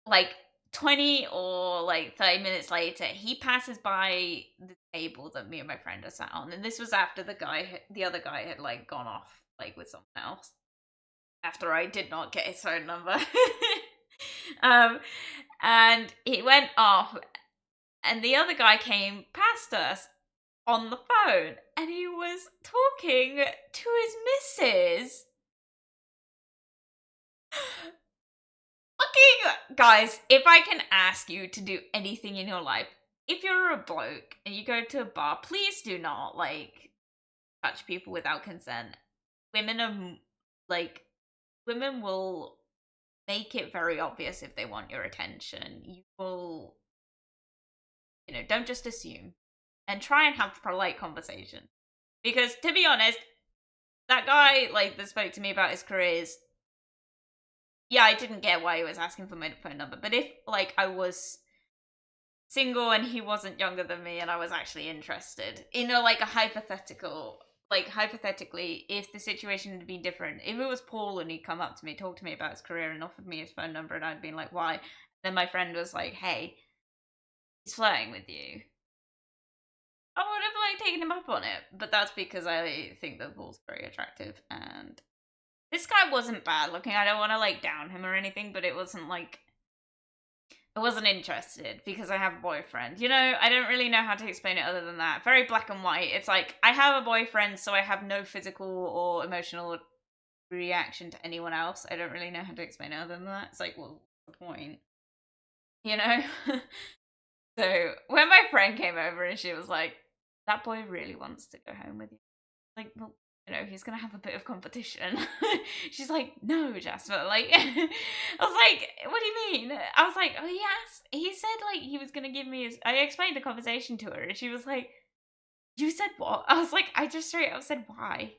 like, 20 or like 30 minutes later, he passes by the table that me and my friend are sat on, and this was after the other guy had like gone off like with someone else. After I did not get his phone number, and he went off, and the other guy came past us on the phone, and he was talking to his missus. Fucking guys, if I can ask you to do anything in your life, if you're a bloke and you go to a bar, please do not like touch people without consent. Women are like, women will make it very obvious if they want your attention. You will, don't just assume, and try and have polite conversation. Because to be honest, that guy like that spoke to me about his careers, yeah, I didn't get why he was asking for my phone number. But if like I was single and he wasn't younger than me and I was actually interested, like a hypothetical, like hypothetically, if the situation had been different, if it was Paul and he'd come up to me, talked to me about his career and offered me his phone number, and I'd been like, why? Then my friend was like, hey, he's flirting with you, I would have like taken him up on it. But that's because I think that Paul's very attractive, and this guy wasn't bad looking. I don't want to like down him or anything, but it wasn't like, I wasn't interested because I have a boyfriend. I don't really know how to explain it other than that. Very black and white. It's like, I have a boyfriend, so I have no physical or emotional reaction to anyone else. I don't really know how to explain it other than that. It's like, well, what's the point? So when my friend came over and she was like, that boy really wants to go home with you. Like, well, he's gonna have a bit of competition. She's like, no, Jasper. Like, I was like, what do you mean? I was like, oh yes. He said like he was gonna give me his. I explained the conversation to her, and she was like, you said what? I was like, I just straight up said why.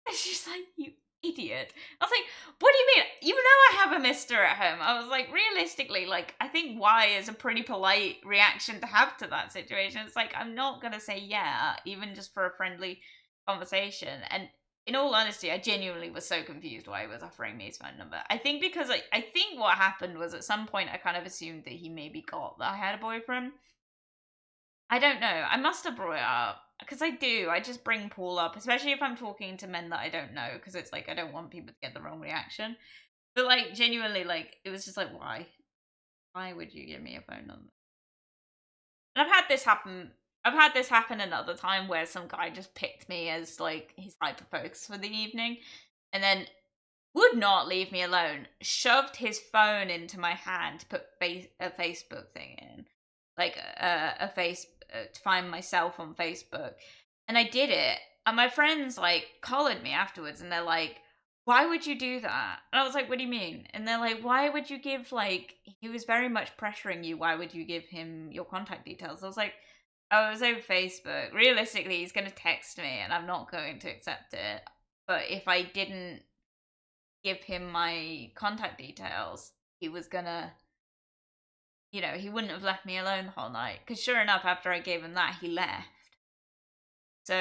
And she's like, you idiot. I was like, what do you mean? You know I have a mister at home. I was like, realistically, like, I think why is a pretty polite reaction to have to that situation. It's like, I'm not gonna say yeah, even just for a friendly conversation. And in all honesty, I genuinely was so confused why he was offering me his phone number. I think because I think what happened was at some point I kind of assumed that he maybe got that I had a boyfriend. I don't know. I must have brought it up. Because I do. I just bring Paul up, especially if I'm talking to men that I don't know, because it's like I don't want people to get the wrong reaction. But like genuinely, like it was just like, why? Why would you give me a phone number? And I've had this happen another time where some guy just picked me as like his hyper focus for the evening, and then would not leave me alone. Shoved his phone into my hand to put a Facebook thing in, like to find myself on Facebook, and I did it. And my friends like collared me afterwards, and they're like, "Why would you do that?" And I was like, "What do you mean?" And they're like, "Why would you give like he was very much pressuring you? Why would you give him your contact details?" I was like, "Oh, it was over Facebook. Realistically, he's gonna text me, and I'm not going to accept it. But if I didn't give him my contact details, he was gonna." He wouldn't have left me alone the whole night. Because sure enough, after I gave him that, he left. So,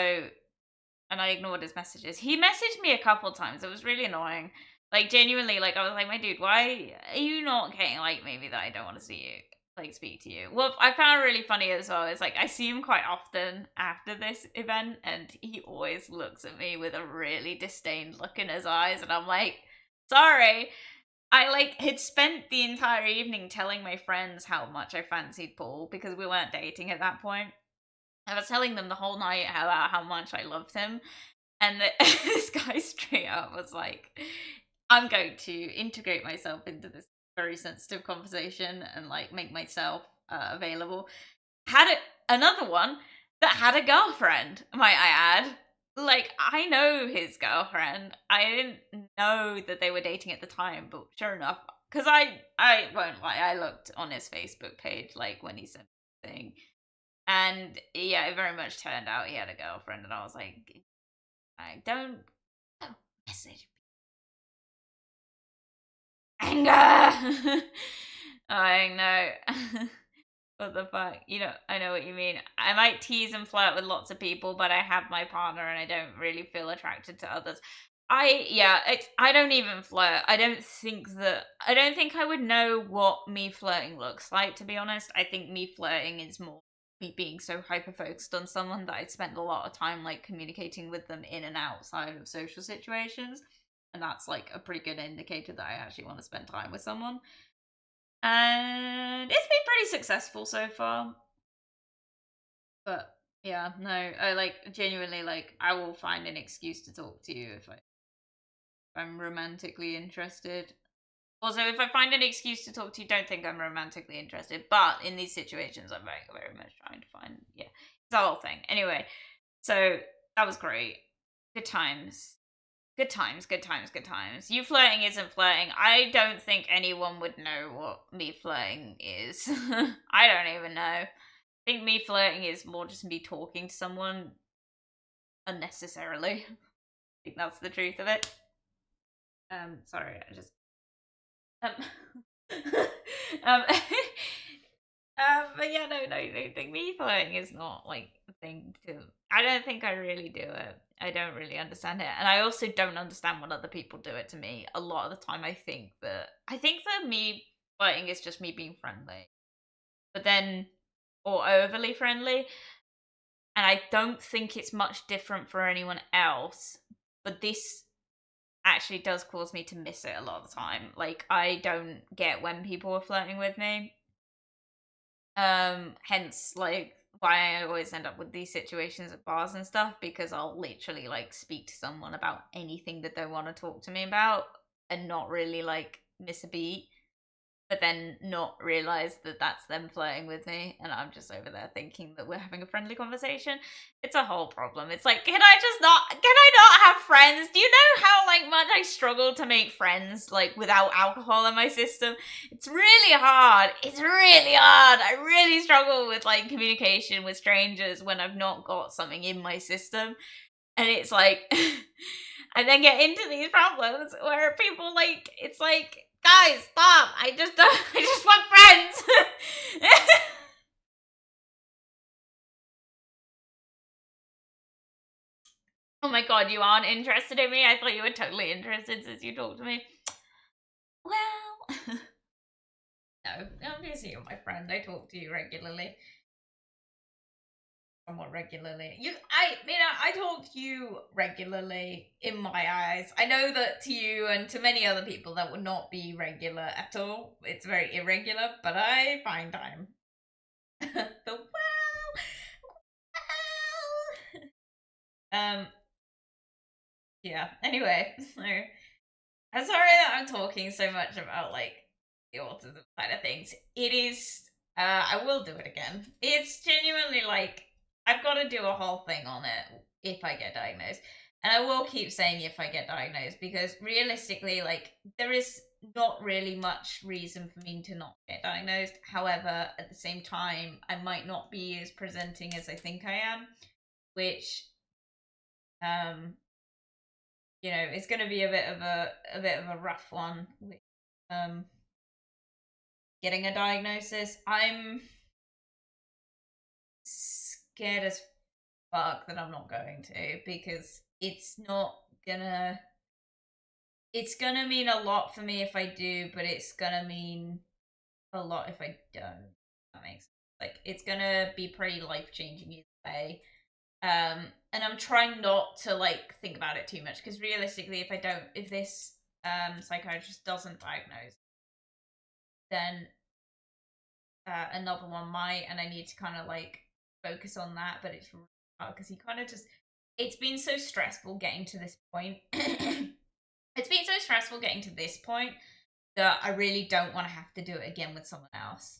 and I ignored his messages. He messaged me a couple times. It was really annoying. Like, genuinely, like, I was like, my dude, why are you not getting, like, maybe that I don't want to see you, like, speak to you? What I found really funny as well is, like, I see him quite often after this event, and he always looks at me with a really disdained look in his eyes, and I'm like, sorry. I like had spent the entire evening telling my friends how much I fancied Paul because we weren't dating at that point. I was telling them the whole night how much I loved him, and this guy straight up was like, "I'm going to integrate myself into this very sensitive conversation and like make myself available. Another one that had a girlfriend, might I add. Like, I know his girlfriend. I didn't know that they were dating at the time, but sure enough, because I won't lie, I looked on his Facebook page, like, when he sent the thing. And, yeah, it very much turned out he had a girlfriend, and I was like, don't message me. Anger! I know. What the fuck? You know, I know what you mean. I might tease and flirt with lots of people, but I have my partner and I don't really feel attracted to others. I don't even flirt. I don't think I would know what me flirting looks like, to be honest. I think me flirting is more me being so hyper focused on someone that I'd spend a lot of time like communicating with them in and outside of social situations. And that's like a pretty good indicator that I actually want to spend time with someone. And it's been pretty successful so far. But yeah, no, I like genuinely like I will find an excuse to talk to you if I'm romantically interested. Also, if I find an excuse to talk to you, don't think I'm romantically interested. But in these situations, I'm very, very much trying to find, yeah, it's the whole thing. Anyway, so that was great. Good times. Good times, good times, good times. You flirting isn't flirting. I don't think anyone would know what me flirting is. I don't even know. I think me flirting is more just me talking to someone unnecessarily. I think that's the truth of it. Sorry, I just um but yeah, no, I think me flirting is not like a thing to. I don't think I really do it. I don't really understand it, and I also don't understand when other people do it to me. A lot of the time, I think that me flirting is just me being friendly, but then or overly friendly, and I don't think it's much different for anyone else. But this actually does cause me to miss it a lot of the time. Like I don't get when people are flirting with me. Hence like why I always end up with these situations at bars and stuff, because I'll literally like speak to someone about anything that they want to talk to me about and not really like miss a beat, but then not realize that that's them flirting with me and I'm just over there thinking that we're having a friendly conversation. It's a whole problem. It's like, can I not have friends? Do you know how like much I struggle to make friends like without alcohol in my system? It's really hard. It's really hard. I really struggle with like communication with strangers when I've not got something in my system. And it's like I then get into these problems where people like, it's like, guys, stop! I just want friends. Oh my god, you aren't interested in me? I thought you were totally interested since you talked to me. Well, no, obviously you're my friend. I talk to you regularly. Somewhat regularly. I talk to you regularly in my eyes. I know that to you and to many other people that would not be regular at all. It's very irregular, but I find time. The um yeah. Anyway, so I'm sorry that I'm talking so much about like the autism side of things. It is I will do it again. It's genuinely like I've got to do a whole thing on it if I get diagnosed. And I will keep saying if I get diagnosed, because realistically, like, there is not really much reason for me to not get diagnosed. However, at the same time, I might not be as presenting as I think I am, which um it's going to be a bit of a rough one with um getting a diagnosis. I'm scared as fuck that I'm not going to, because it's gonna mean a lot for me if I do, but it's gonna mean a lot if I don't. That makes sense. Like, it's gonna be pretty life changing either way. And I'm trying not to like think about it too much, because realistically, if this psychiatrist doesn't diagnose, then another one might, and I need to kind of like focus on that. But it's really hard because he kind of just. It's been so stressful getting to this point. It's been so stressful getting to this point that I really don't want to have to do it again with someone else.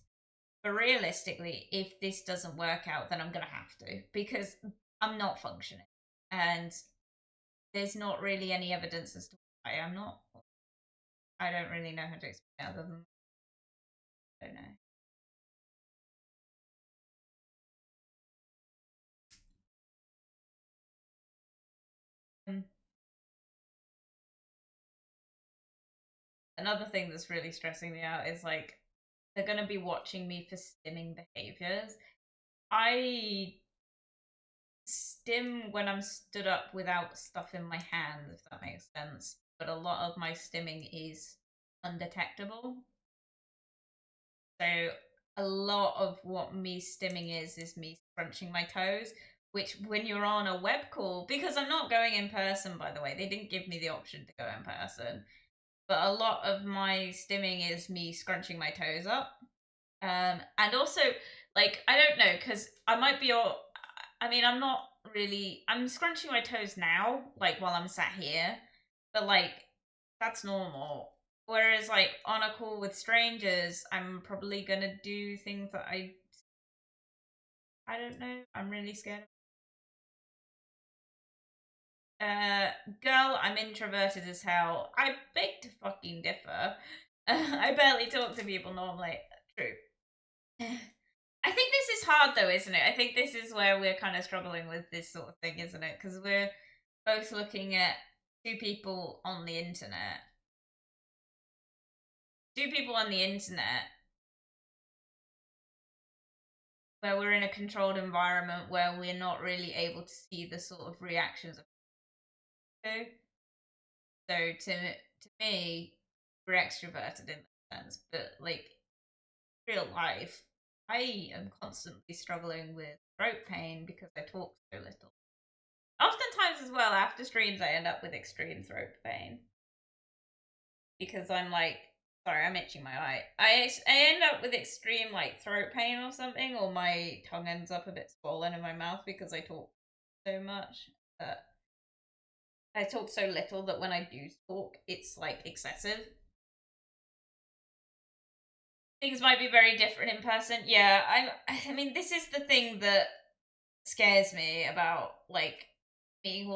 But realistically, if this doesn't work out, then I'm gonna have to, because I'm not functioning, and there's not really any evidence as to why I'm not. I don't really know how to explain it other than I don't know. Another thing that's really stressing me out is like they're gonna be watching me for stimming behaviors. I stim when I'm stood up without stuff in my hand, if that makes sense. But a lot of my stimming is undetectable. So a lot of what me stimming is me scrunching my toes, which when you're on a web call, because I'm not going in person, by the way, they didn't give me the option to go in person. But a lot of my stimming is me scrunching my toes up. And also, like, I don't know, because I might be all, I mean, I'm not really, I'm scrunching my toes now, like, while I'm sat here, but, like, that's normal. Whereas, like, on a call with strangers, I'm probably gonna do things that I don't know, I'm really scared. Girl, I'm introverted as hell. I beg to fucking differ. I barely talk to people normally. True. I think this is hard though, isn't it? I think this is where we're kind of struggling with this sort of thing, isn't it? Because we're both looking at two people on the internet. Two people on the internet where we're in a controlled environment where we're not really able to see the sort of reactions of people. So to me, we're extroverted in that sense, but like real life, I am constantly struggling with throat pain because I talk so little. Oftentimes, as well, after streams, I end up with extreme throat pain because I'm like, sorry, I'm itching my eye. I end up with extreme like throat pain or something, or my tongue ends up a bit swollen in my mouth because I talk so much. That I talk so little that when I do talk, it's like excessive. Things might be very different in person. Yeah, I mean, this is the thing that scares me about like being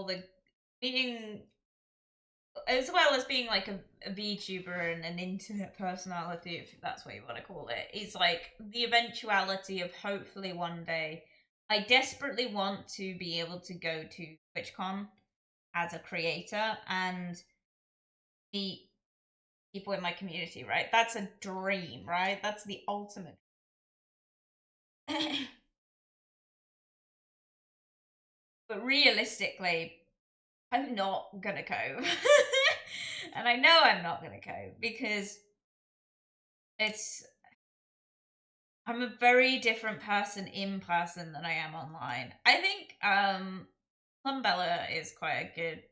as well as being like a VTuber and an internet personality, if that's what you want to call it, is like the eventuality of hopefully one day. I desperately want to be able to go to TwitchCon as a creator and meet people in my community, right? That's a dream, right? That's the ultimate. But realistically, I'm not gonna cope. And I know I'm not gonna cope because it's I'm a very different person in person than I am online. I think Lumbella is quite a good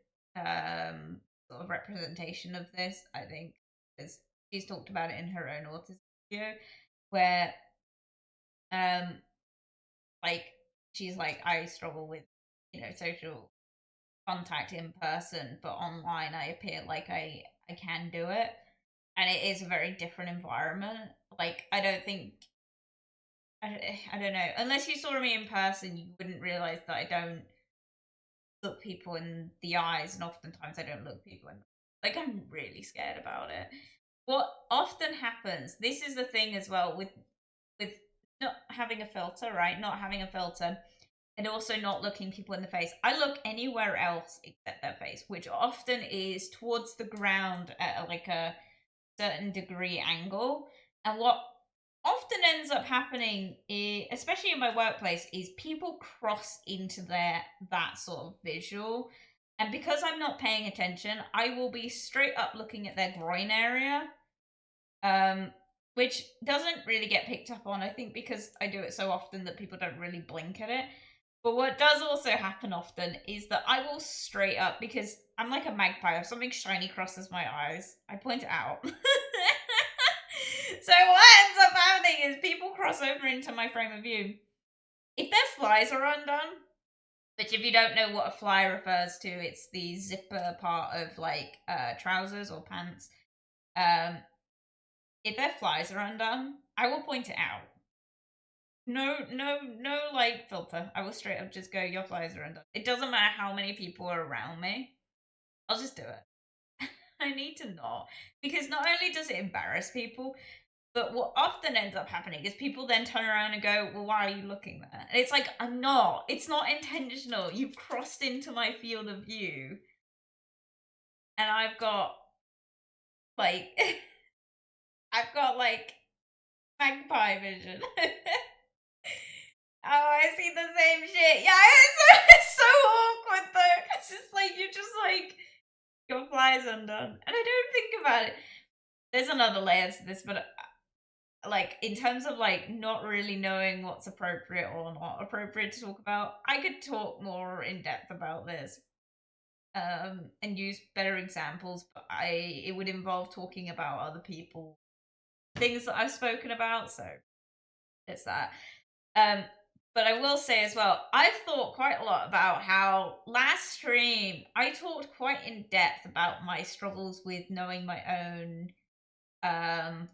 sort of representation of this, I think, because she's talked about it in her own autism video where um like she's like I struggle with, social contact in person, but online I appear like I can do it. And it is a very different environment. Like I don't think I don't know. Unless you saw me in person, you wouldn't realize that I don't look people in the eyes, and oftentimes I don't look people in. Like I'm really scared about it. What often happens, this is the thing as well with not having a filter, right? Not having a filter, and also not looking people in the face. I look anywhere else except their face, which often is towards the ground at like a certain degree angle. And what often ends up happening, especially in my workplace, is people cross into that sort of visual. And because I'm not paying attention, I will be straight up looking at their groin area, um, which doesn't really get picked up on, I think, because I do it so often that people don't really blink at it. But what does also happen often is that I will straight up, because I'm like a magpie, if something shiny crosses my eyes, I point it out. So what ends up happening is people cross over into my frame of view. If their flies are undone, which if you don't know what a fly refers to, it's the zipper part of like trousers or pants. Um, if their flies are undone, I will point it out. No, no, no, like filter. I will straight up just go, your flies are undone. It doesn't matter how many people are around me. I'll just do it. I need to not. Because not only does it embarrass people, but what often ends up happening is people then turn around and go, well, why are you looking there? And it's like, I'm not. It's not intentional. You've crossed into my field of view. And I've got, like, I've got, like, magpie vision. Oh, I see the same shit. Yeah, it's so awkward though. It's just like, you're just like, your fly's undone. And I don't think about it. There's another layer to this, but like, in terms of like not really knowing what's appropriate or not appropriate to talk about, I could talk more in depth about this. And use better examples, but it would involve talking about other people, things that I've spoken about, so it's that. But I will say as well, I've thought quite a lot about how last stream I talked quite in depth about my struggles with knowing my own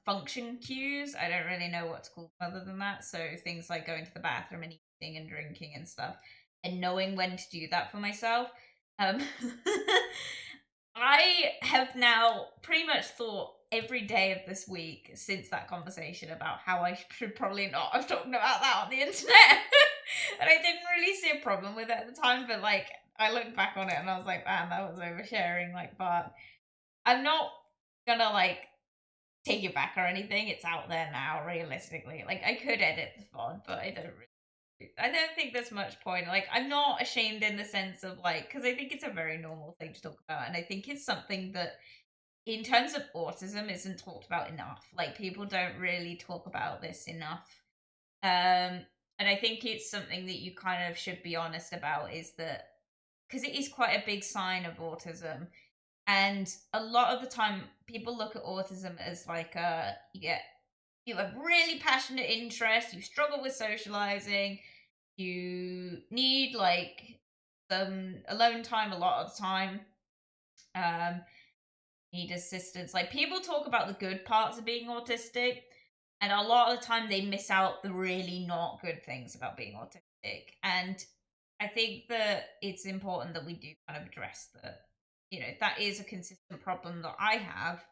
function cues. I don't really know what to call them other than that. So things like going to the bathroom and eating and drinking and stuff, and knowing when to do that for myself. Um, I have now pretty much thought every day of this week since that conversation about how I should probably not have talked about that on the internet. And I didn't really see a problem with it at the time, but like I looked back on it and I was like, man, that was oversharing. Like, but I'm not gonna like take it back or anything. It's out there now, realistically. Like I could edit the VOD, but I don't think there's much point. Like, I'm not ashamed in the sense of like, because I think it's a very normal thing to talk about, and I think it's something that, in terms of autism, isn't talked about enough. Like, people don't really talk about this enough. And I think it's something that you kind of should be honest about. Is that because it is quite a big sign of autism, and a lot of the time people look at autism as like you have really passionate interests, you struggle with socializing, you need like some alone time a lot of the time, um need assistance. Like, people talk about the good parts of being autistic, and a lot of the time they miss out the really not good things about being autistic. And I think that it's important that we do kind of address that, that is a consistent problem that I have,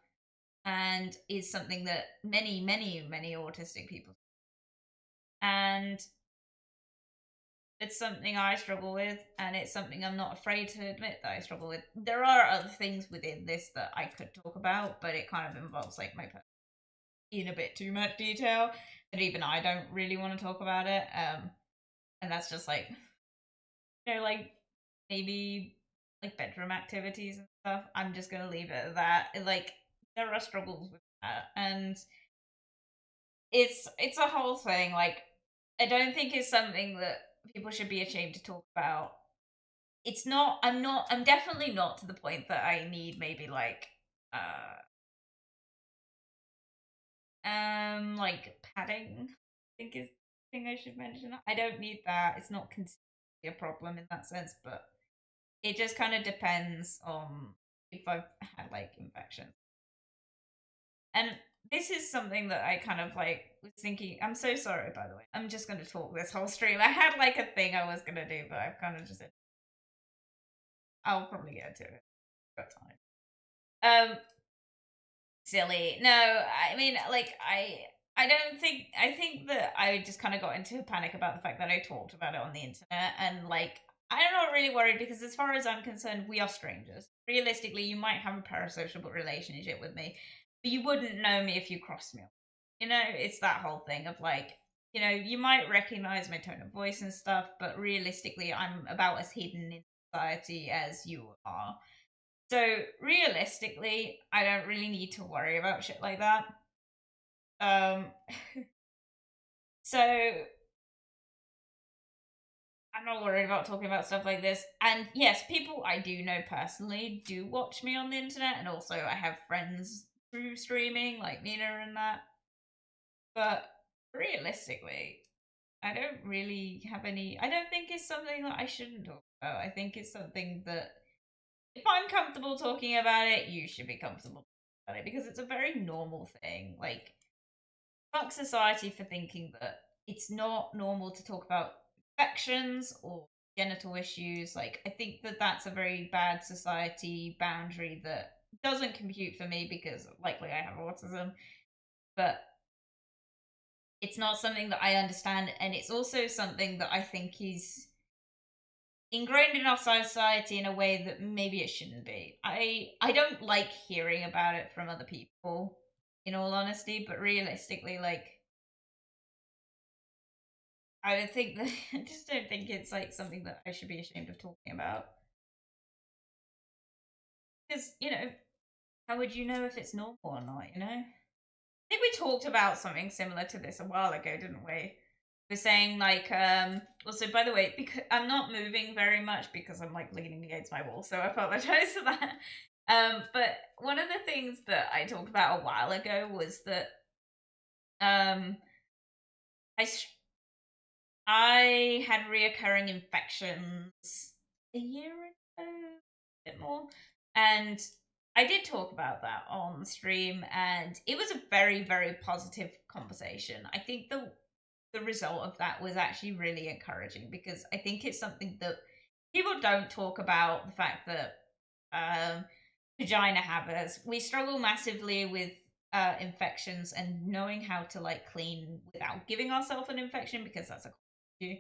and is something that many autistic people, and it's something I struggle with, and it's something I'm not afraid to admit that I struggle with. There are other things within this that I could talk about, but it kind of involves like my in a bit too much detail that even I don't really want to talk about it. And that's just like, like maybe like bedroom activities and stuff. I'm just gonna leave it at that. Like, there are struggles with that, and it's a whole thing. Like, I don't think it's something that people should be ashamed to talk about. It's not. I'm definitely not to the point that I need maybe like padding, I think is the thing I should mention. I don't need that. It's not considered a problem in that sense, but it just kind of depends on if I've had like infections. And this is something that I kind of like was thinking. I'm so sorry, by the way. I'm just going to talk this whole stream. I had like a thing I was going to do, but I've kind of just. I'll probably get to it. Got time. Silly. No, I mean, like, I don't think. I think that I just kind of got into a panic about the fact that I talked about it on the internet, and like, I'm not really worried because, as far as I'm concerned, we are strangers. Realistically, you might have a parasocial relationship with me, but you wouldn't know me if you crossed me. It's that whole thing of like, you might recognize my tone of voice and stuff, but realistically, I'm about as hidden in society as you are. So realistically, I don't really need to worry about shit like that. Um, so I'm not worried about talking about stuff like this. And yes, people I do know personally do watch me on the internet, and also I have friends through streaming like Nina and that. But realistically, I don't really have any. I don't think it's something that I shouldn't talk about. I think it's something that if I'm comfortable talking about it, you should be comfortable. about it because it's a very normal thing. Like, fuck society for thinking that it's not normal to talk about infections or genital issues. Like, I think that that's a very bad society boundary that doesn't compute for me because likely I have autism, but it's not something that I understand, and it's also something that I think is ingrained in our society in a way that maybe it shouldn't be. I don't like hearing about it from other people, in all honesty, but realistically, like, I don't think that I just don't think it's like something that I should be ashamed of talking about. Because, how would you know if it's normal or not? I think we talked about something similar to this a while ago, didn't we? We're saying like, also by the way, because I'm not moving very much because I'm like leaning against my wall, so I apologize for that. But one of the things that I talked about a while ago was that um, I I had reoccurring infections a year ago, a bit more, and I did talk about that on stream, and it was a very, very positive conversation. I think the result of that was actually really encouraging because I think it's something that people don't talk about. The fact that vagina havers, we struggle massively with infections and knowing how to like clean without giving ourselves an infection because that's a issue.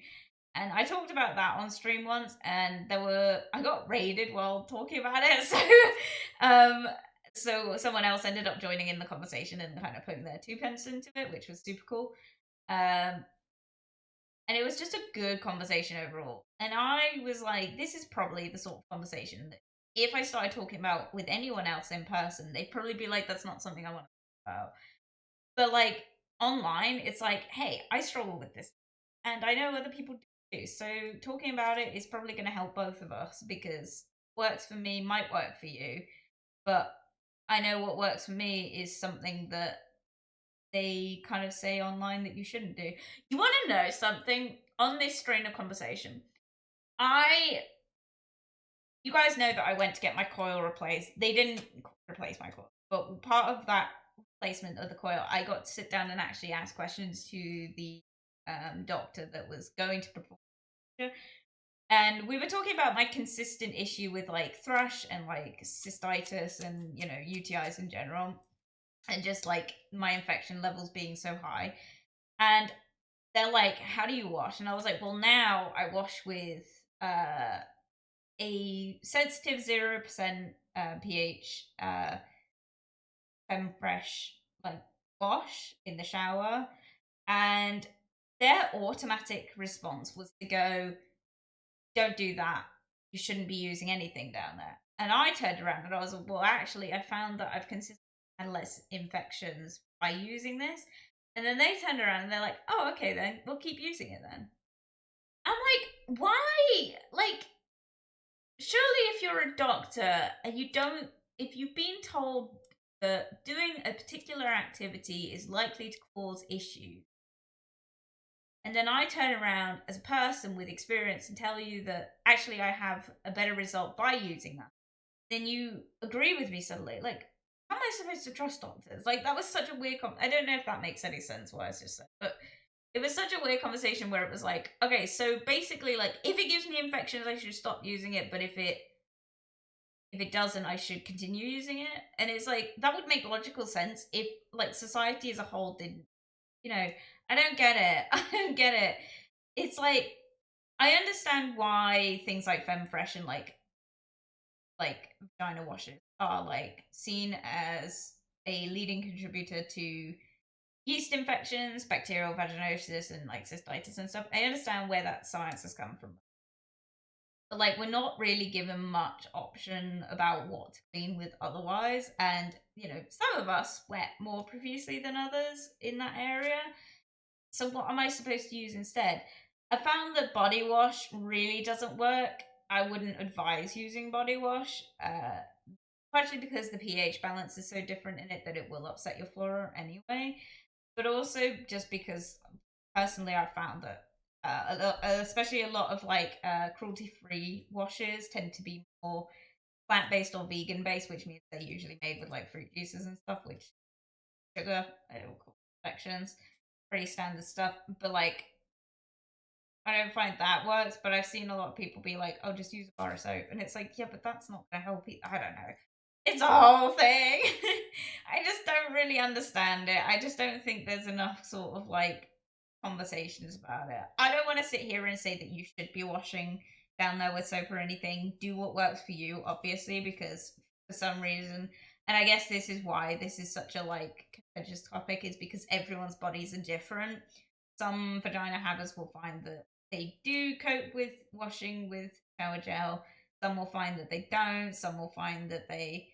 And I talked about that on stream once, and I got raided while talking about it. So someone else ended up joining in the conversation and kind of putting their 2 pence into it, which was super cool. Um, and it was just a good conversation overall. And I was like, this is probably the sort of conversation that if I started talking about with anyone else in person, they'd probably be like, that's not something I want to talk about. But like online, it's like, hey, I struggle with this. And I know other people do. So talking about it is probably going to help both of us because works for me might work for you. But I know what works for me is something that they kind of say online that you shouldn't do. You want to know something on this strain of conversation? You guys know that I went to get my coil replaced. They didn't replace my coil, but part of that replacement of the coil, I got to sit down and actually ask questions to the doctor that was going to perform. And we were talking about my consistent issue with like thrush and like cystitis and UTIs in general, and just like my infection levels being so high. And they're like, how do you wash? And I was like, well, now I wash with a sensitive 0% pH fresh like wash in the shower. And their automatic response was to go, don't do that, you shouldn't be using anything down there. And I turned around and I was like, well, actually I found that I've consistently had less infections by using this. And then they turned around and they're like, oh, okay, then we'll keep using it then. I'm like, why? Like, surely if you're a doctor and if you've been told that doing a particular activity is likely to cause issues, and then I turn around as a person with experience and tell you that actually I have a better result by using that, then you agree with me suddenly. Like, how am I supposed to trust doctors? Like, that was such a weird I don't know if that makes any sense what I was just saying, but it was such a weird conversation where it was like, okay, so basically, like, if it gives me infections, I should stop using it, but if it doesn't, I should continue using it. And it's like, that would make logical sense if like society as a whole didn't, I don't get it. I don't get it. It's like, I understand why things like FemFresh and like vagina washes are like seen as a leading contributor to yeast infections, bacterial vaginosis, and like cystitis and stuff. I understand where that science has come from. But like, we're not really given much option about what to clean with otherwise. And, some of us sweat more profusely than others in that area. So what am I supposed to use instead? I found that body wash really doesn't work. I wouldn't advise using body wash, partially because the pH balance is so different in it that it will upset your flora anyway, but also just because personally I found that especially a lot of like cruelty-free washes tend to be more plant-based or vegan-based, which means they're usually made with like fruit juices and stuff, which sugar, infections, pretty standard stuff. But like, I don't find that works. But I've seen a lot of people be like, "Oh, just use a bar of soap," and it's like, yeah, but that's not gonna help you. I don't know. It's a whole thing. I just don't really understand it. I just don't think there's enough sort of like conversations about it. I don't want to sit here and say that you should be washing down there with soap or anything. Do what works for you, obviously, because for some reason, and I guess this is why this is such a like contentious topic, is because everyone's bodies are different. Some vagina havers will find that they do cope with washing with shower gel. Some will find that they don't. Some will find that they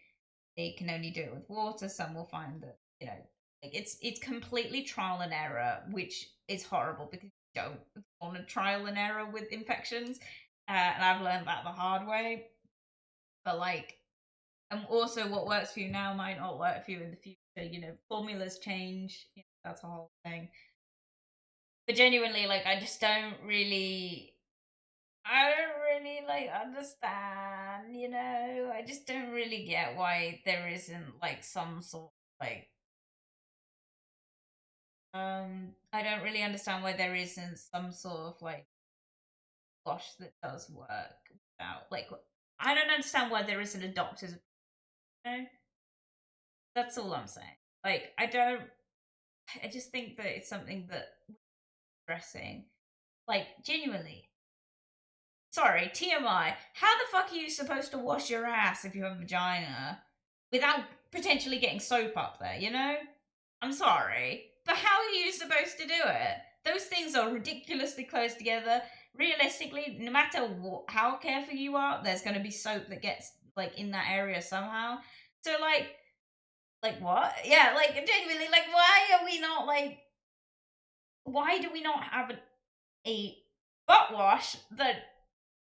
can only do it with water. Some will find that, you know, like it's completely trial and error, which is horrible because you don't want to trial and error with infections. And I've learned that the hard way. But like, and also what works for you now might not work for you in the future. You know, formulas change. You know, that's a whole thing. But genuinely, like, I don't really like understand, you know. I just don't really get why there isn't like some sort of like I don't really understand why there isn't some sort of like wash that does work without like I don't understand why there isn't a doctor's opinion. That's all I'm saying. Like I just think that it's something that we're stressing. Like genuinely, sorry, TMI. How the fuck are you supposed to wash your ass if you have a vagina without potentially getting soap up there, you know? I'm sorry, but how are you supposed to do it? Those things are ridiculously close together. Realistically, no matter how careful you are, there's going to be soap that gets like in that area somehow. So like what? Yeah, like genuinely, like why do we not have a butt wash that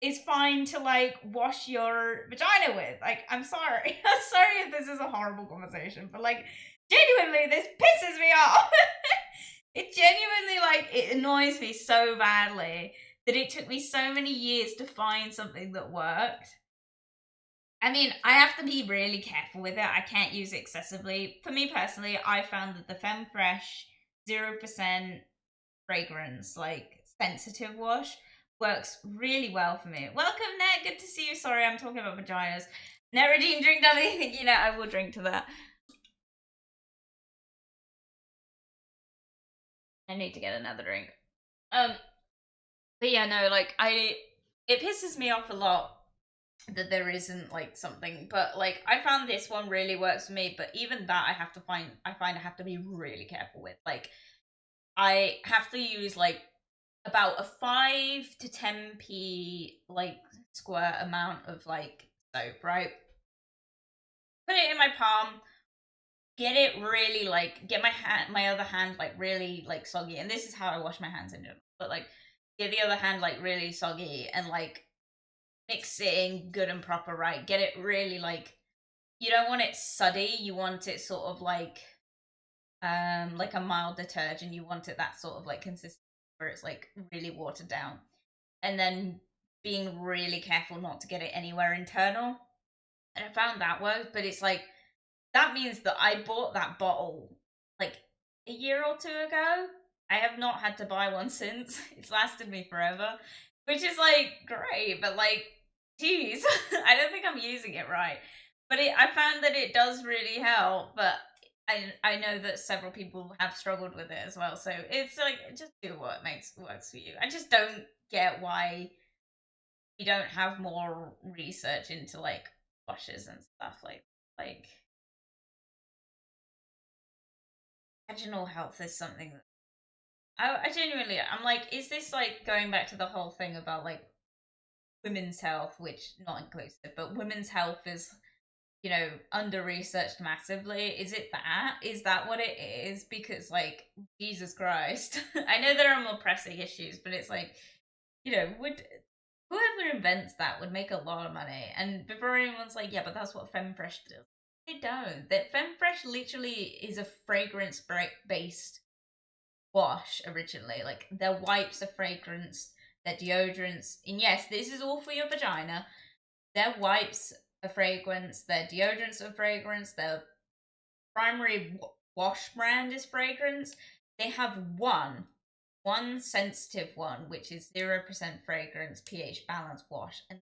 is fine to like wash your vagina with? Like, I'm sorry. I'm sorry if this is a horrible conversation, but like genuinely this pisses me off. It genuinely like it annoys me so badly that it took me so many years to find something that worked. I mean, I have to be really careful with it. I can't use it excessively. For me personally, I found that the Femme Fresh 0% fragrance, like sensitive wash, works really well for me. Welcome, Ned. Good to see you. Sorry, I'm talking about vaginas. Neradine, drink anything. You know, I will drink to that. I need to get another drink. Um, but yeah, no, like it pisses me off a lot that there isn't like something, but like I found this one really works for me. But even that, I find I have to be really careful with. Like I have to use like about a 5 to 10p like square amount of like soap, right? Put it in my palm, get it really like get my other hand like really like soggy, and this is how I wash my hands in general. But like get the other hand like really soggy and like mix it in good and proper, right? Get it really like you don't want it suddy, you want it sort of like a mild detergent. You want it that sort of like consistency where it's like really watered down. And then being really careful not to get it anywhere internal. And I found that works, but it's like that means that I bought that bottle like a year or two ago. I have not had to buy one since. It's lasted me forever, which is like great, but like, geez, I don't think I'm using it right. But I found that it does really help. But I know that several people have struggled with it as well. So it's like just do what works for you. I just don't get why you don't have more research into like washes and stuff like vaginal health is something that I genuinely I'm like, is this like going back to the whole thing about like women's health, which not inclusive, but women's health is, you know, under researched massively. Is it that? Is that what it is? Because like Jesus Christ. I know there are more pressing issues, but it's like, you know, would whoever invents that would make a lot of money. And before anyone's like, yeah, but that's what FemFresh does. They don't. That FemFresh literally is a fragrance based wash originally. Like their wipes are fragrance, their deodorants, and yes, this is all for your vagina. Their wipes a fragrance, their deodorant's a fragrance, their primary wash brand is fragrance. They have one sensitive one, which is 0% fragrance pH balance wash, and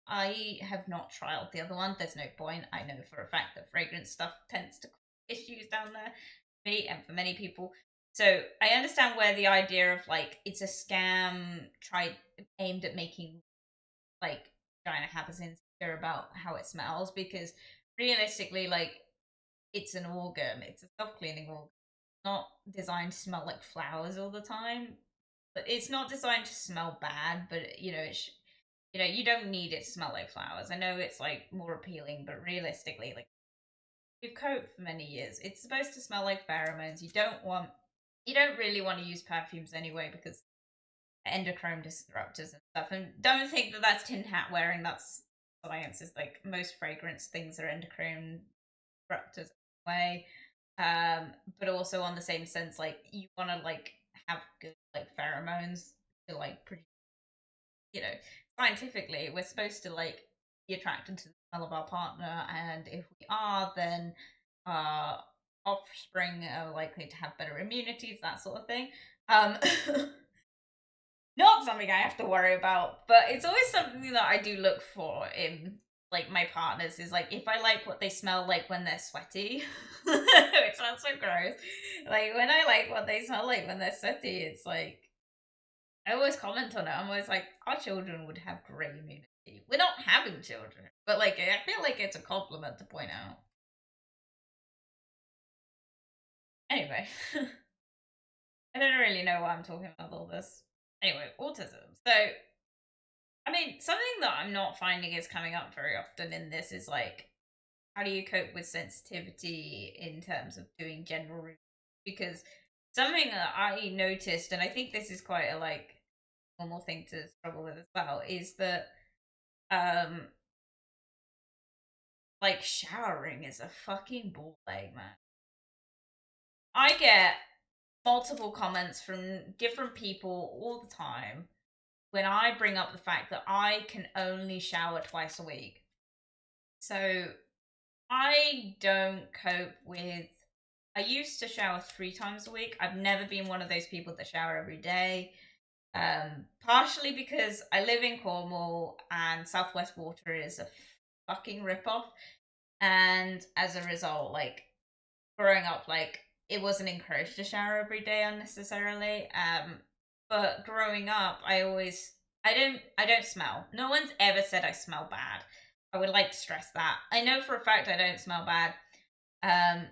I have not trialed the other one. There's no point. I know for a fact that fragrance stuff tends to cause issues down there for me and for many people. So I understand where the idea of like it's a scam tried aimed at making like vagina habits insecure about how it smells, because realistically, like, it's an organ, it's a self-cleaning organ, not designed to smell like flowers all the time. But it's not designed to smell bad, but you know, you don't need it to smell like flowers. I know it's like more appealing, but realistically, like, we've coped for many years. It's supposed to smell like pheromones. You don't really want to use perfumes anyway, because endocrine disruptors and stuff. And don't think that that's tin hat wearing. That's science. Is like most fragrance things are endocrine disruptors anyway. But also on the same sense, like, you want to like have good like pheromones to like produce. You know, scientifically, we're supposed to like be attracted to the smell of our partner, and if we are, then our offspring are likely to have better immunities, that sort of thing. Not something I have to worry about, but it's always something that I do look for in like my partners, is like if I like what they smell like when they're sweaty, which sounds so gross. Like when I like what they smell like when they're sweaty, it's like I always comment on it. I'm always like, our children would have great immunity. We're not having children, but like I feel like it's a compliment to point out. Anyway, I don't really know why I'm talking about all this. Anyway, autism. So I mean, something that I'm not finding is coming up very often in this is like, how do you cope with sensitivity in terms of doing general routines? Because something that I noticed, and I think this is quite a like normal thing to struggle with as well, is that um like showering is a fucking ball ache, man. I get multiple comments from different people all the time when I bring up the fact that I can only shower twice a week. So I don't cope with. I used to shower 3 times a week. I've never been one of those people that shower every day. Partially because I live in Cornwall and Southwest Water is a fucking ripoff, and as a result, like, growing up, like, it wasn't encouraged to shower every day unnecessarily. But growing up, I don't smell. No one's ever said I smell bad. I would like to stress that. I know for a fact I don't smell bad. Um,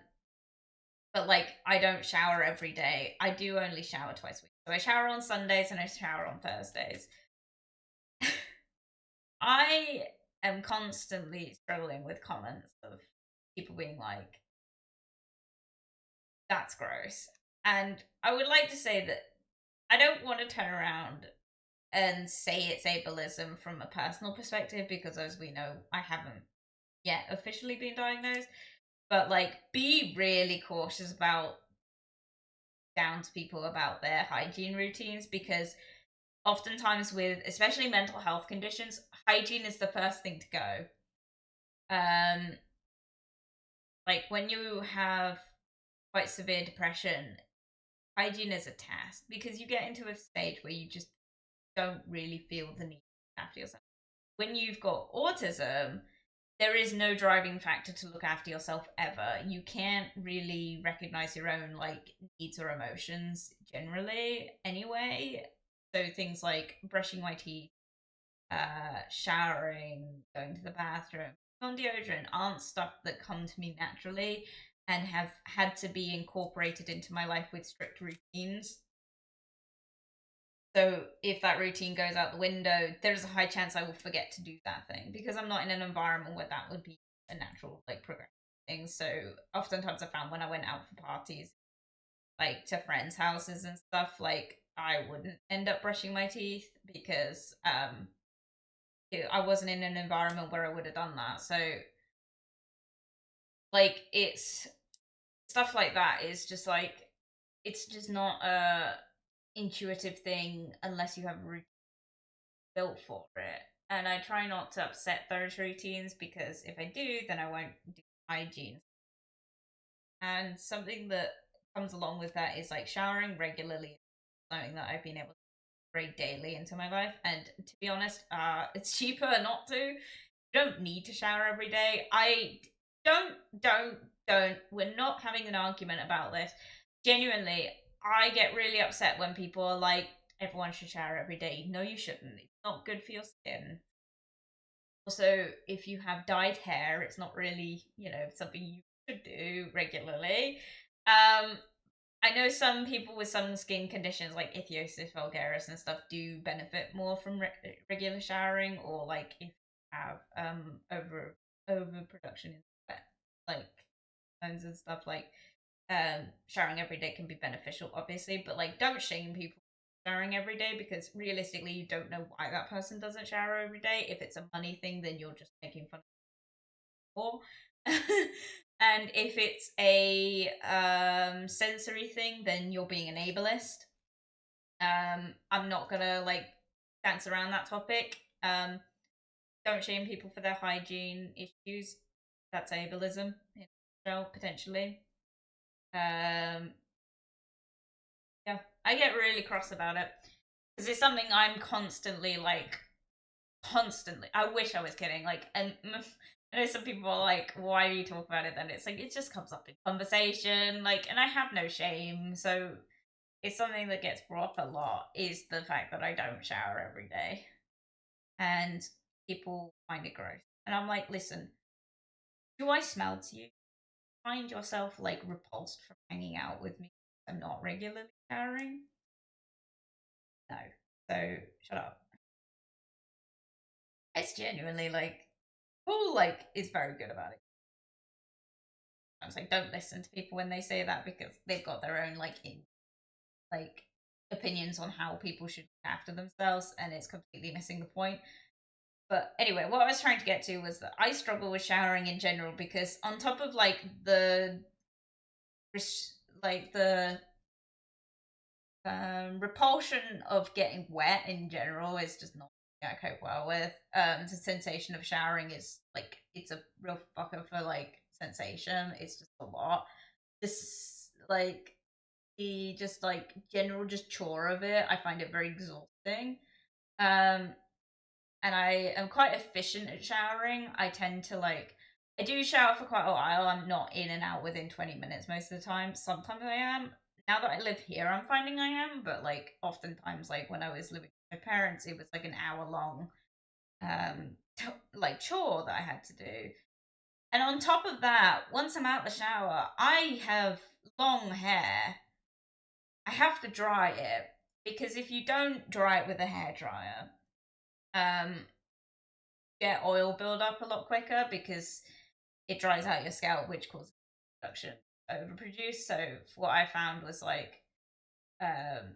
but like, I don't shower every day. I do only shower twice a week. So I shower on Sundays and I shower on Thursdays. I am constantly struggling with comments of people being like, that's gross. And I would like to say that I don't want to turn around and say it's ableism from a personal perspective, because as we know, I haven't yet officially been diagnosed. But like, be really cautious about down to people about their hygiene routines, because oftentimes with especially mental health conditions, hygiene is the first thing to go. Um like when you have quite severe depression, hygiene is a task, because you get into a stage where you just don't really feel the need after yourself. When you've got autism, there is no driving factor to look after yourself ever. You can't really recognize your own like needs or emotions generally anyway. So things like brushing my teeth, showering, going to the bathroom, on deodorant aren't stuff that come to me naturally and have had to be incorporated into my life with strict routines. So if that routine goes out the window, there's a high chance I will forget to do that thing, because I'm not in an environment where that would be a natural like progression thing. So oftentimes I found when I went out for parties, like to friends' houses and stuff, like I wouldn't end up brushing my teeth because I wasn't in an environment where I would have done that. So like, it's stuff like that is just like, it's just not a intuitive thing unless you have a routine built for it. And I try not to upset those routines because if I do, then I won't do hygiene. And something that comes along with that is like showering regularly, something that I've been able to integrate daily into my life. And to be honest, it's cheaper not to. You don't need to shower every day. I don't, don't, don't. We're not having an argument about this. Genuinely, I get really upset when people are like, everyone should shower every day. No, you shouldn't. It's not good for your skin. Also, if you have dyed hair, it's not really, something you should do regularly. I know some people with some skin conditions like ichthyosis vulgaris and stuff do benefit more from regular showering, or like if you have overproduction in sweat, like bones and stuff, like showering every day can be beneficial, obviously, but like don't shame people showering every day because realistically you don't know why that person doesn't shower every day. If it's a money thing, then you're just making fun of people. And if it's a sensory thing, then you're being an ableist. I'm not gonna like dance around that topic. Don't shame people for their hygiene issues. That's ableism in general, potentially. Um, yeah, I get really cross about it because it's something I'm constantly like, constantly. I wish I was kidding. Like, and I know some people are like, "Why do you talk about it?" Then it's like it just comes up in conversation. Like, and I have no shame, so it's something that gets brought up a lot. Is the fact that I don't shower every day, and people find it gross. And I'm like, listen, do I smell to you? Find yourself like repulsed from hanging out with me? I'm not regularly showering. No, so shut up. It's genuinely like Paul like is very good about it. I was like, don't listen to people when they say that because they've got their own like opinions on how people should look after themselves, and it's completely missing the point. But anyway, what I was trying to get to was that I struggle with showering in general because on top of like the repulsion of getting wet in general is just not something I cope well with. The sensation of showering is like it's a real fucker for like sensation. It's just a lot. This like the just like general just chore of it, I find it very exhausting. Um, and I am quite efficient at showering. I tend to like I do shower for quite a while. I'm not in and out within 20 minutes most of the time. Sometimes I am. Now that I live here, I'm finding I am, but like oftentimes like when I was living with my parents, it was like an hour long like chore that I had to do. And on top of that, once I'm out the shower, I have long hair. I have to dry it because if you don't dry it with a hair dryer, um, get oil build up a lot quicker because it dries out your scalp, which causes production overproduce. So what I found was like, um,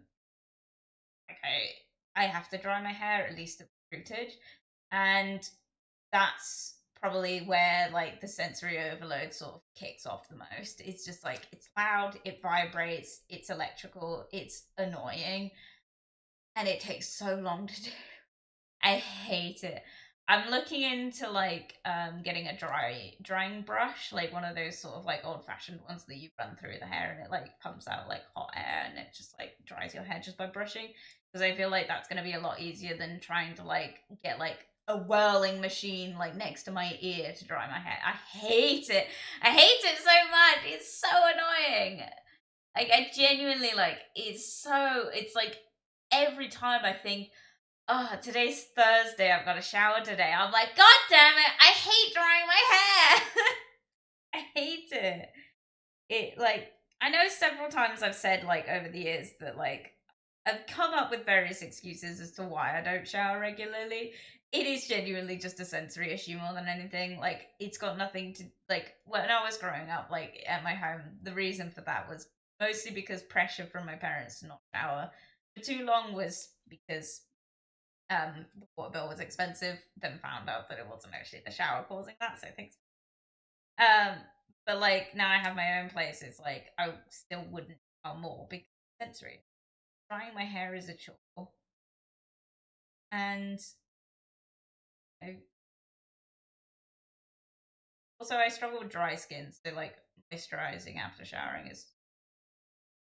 okay, I have to dry my hair at least at the rootage, and that's probably where like the sensory overload sort of kicks off the most. It's just like it's loud, it vibrates, it's electrical, it's annoying, and it takes so long to do. I hate it. I'm looking into like getting a drying brush, like one of those sort of like old fashioned ones that you run through the hair and it like pumps out like hot air and it just like dries your hair just by brushing. Because I feel like that's gonna be a lot easier than trying to like get like a whirling machine like next to my ear to dry my hair. I hate it. I hate it so much. It's so annoying. Like I genuinely like it's like every time I think, oh, today's Thursday, I've got a shower today. I'm like, God damn it, I hate drying my hair. I hate it. It like I know several times I've said like over the years that like I've come up with various excuses as to why I don't shower regularly. It is genuinely just a sensory issue more than anything. Like it's got nothing to like when I was growing up, like at my home, the reason for that was mostly because pressure from my parents to not shower for too long was because the water bill was expensive, then found out that it wasn't actually the shower causing that, so thanks. Um, but like now I have my own place, it's like I still wouldn't shower more because sensory. Drying my hair is a chore, and Also, I struggle with dry skin, so like moisturizing after showering is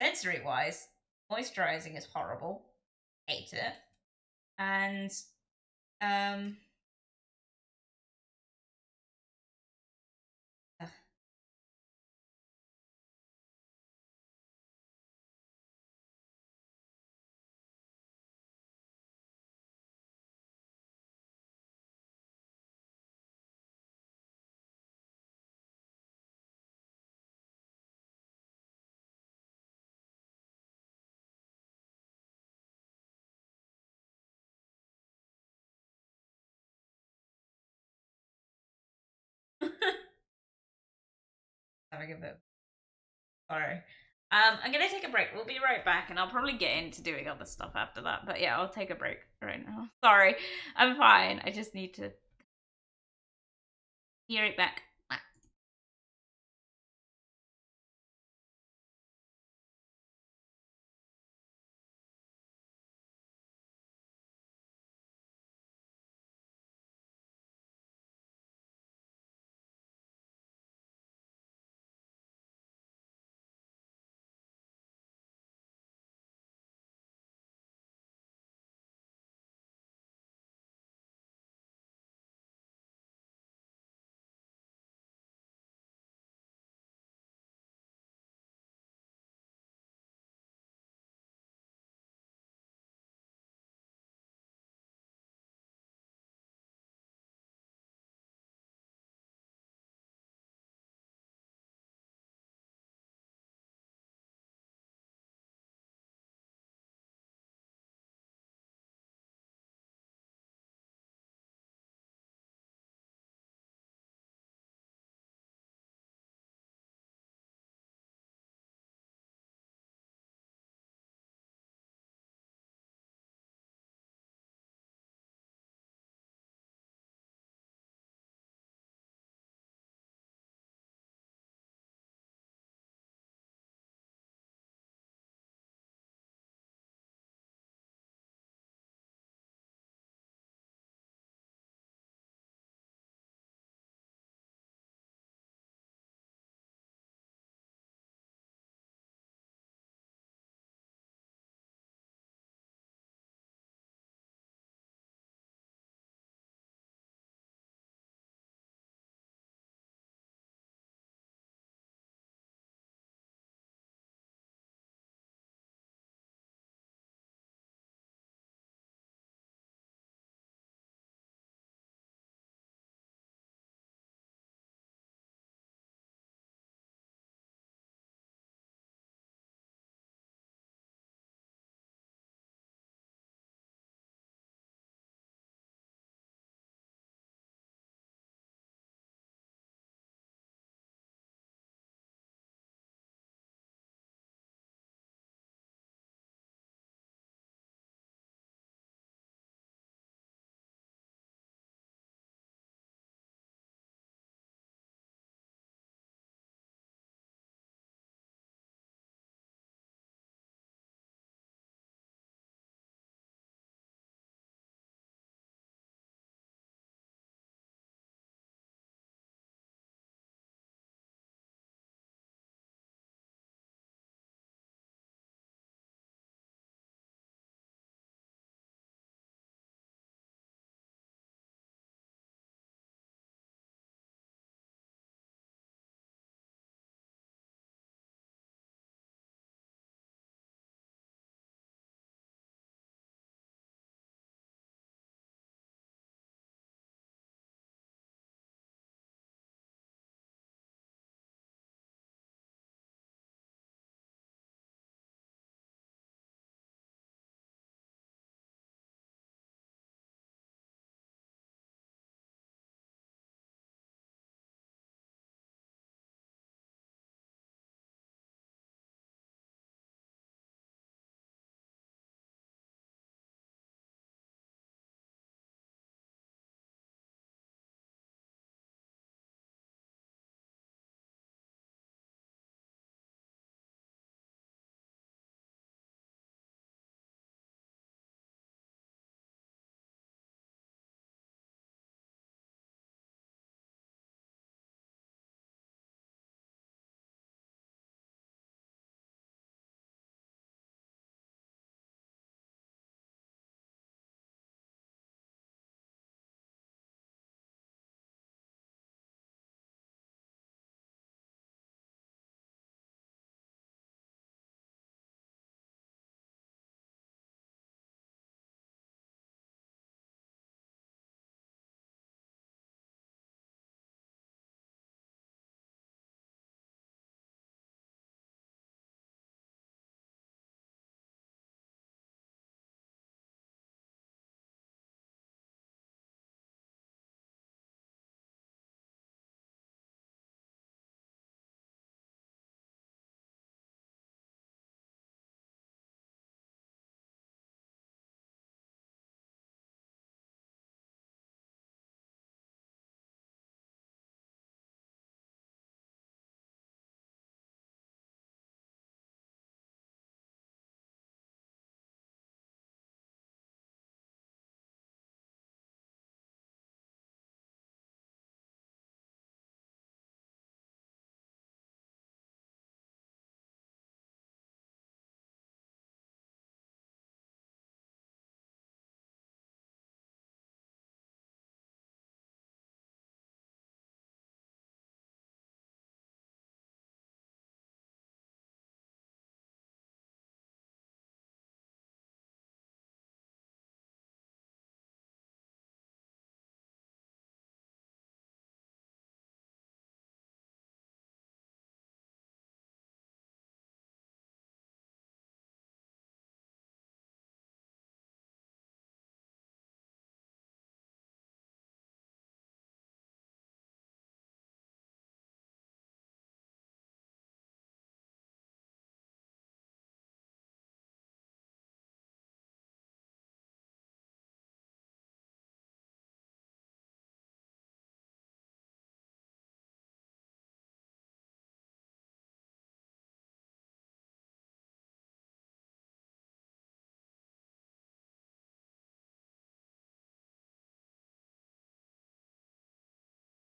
sensory wise, moisturizing is horrible. Hate it. And um ugh. Having a bit. Sorry. I'm gonna take a break. We'll be right back, and I'll probably get into doing other stuff after that. But yeah, I'll take a break right now. Sorry, I'm fine. I just need to be right back.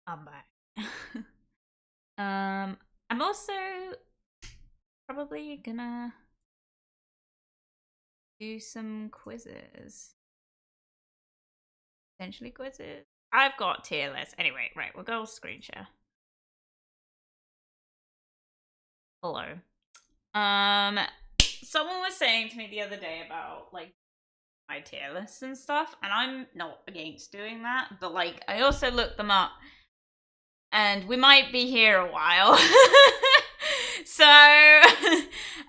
I'm back. I'm also probably gonna do some quizzes. Potentially quizzes. I've got tier lists. Anyway, right, we'll go screen share. Hello. Someone was saying to me the other day about like my tier lists and stuff, and I'm not against doing that, but like I also looked them up, and we might be here a while. So I'm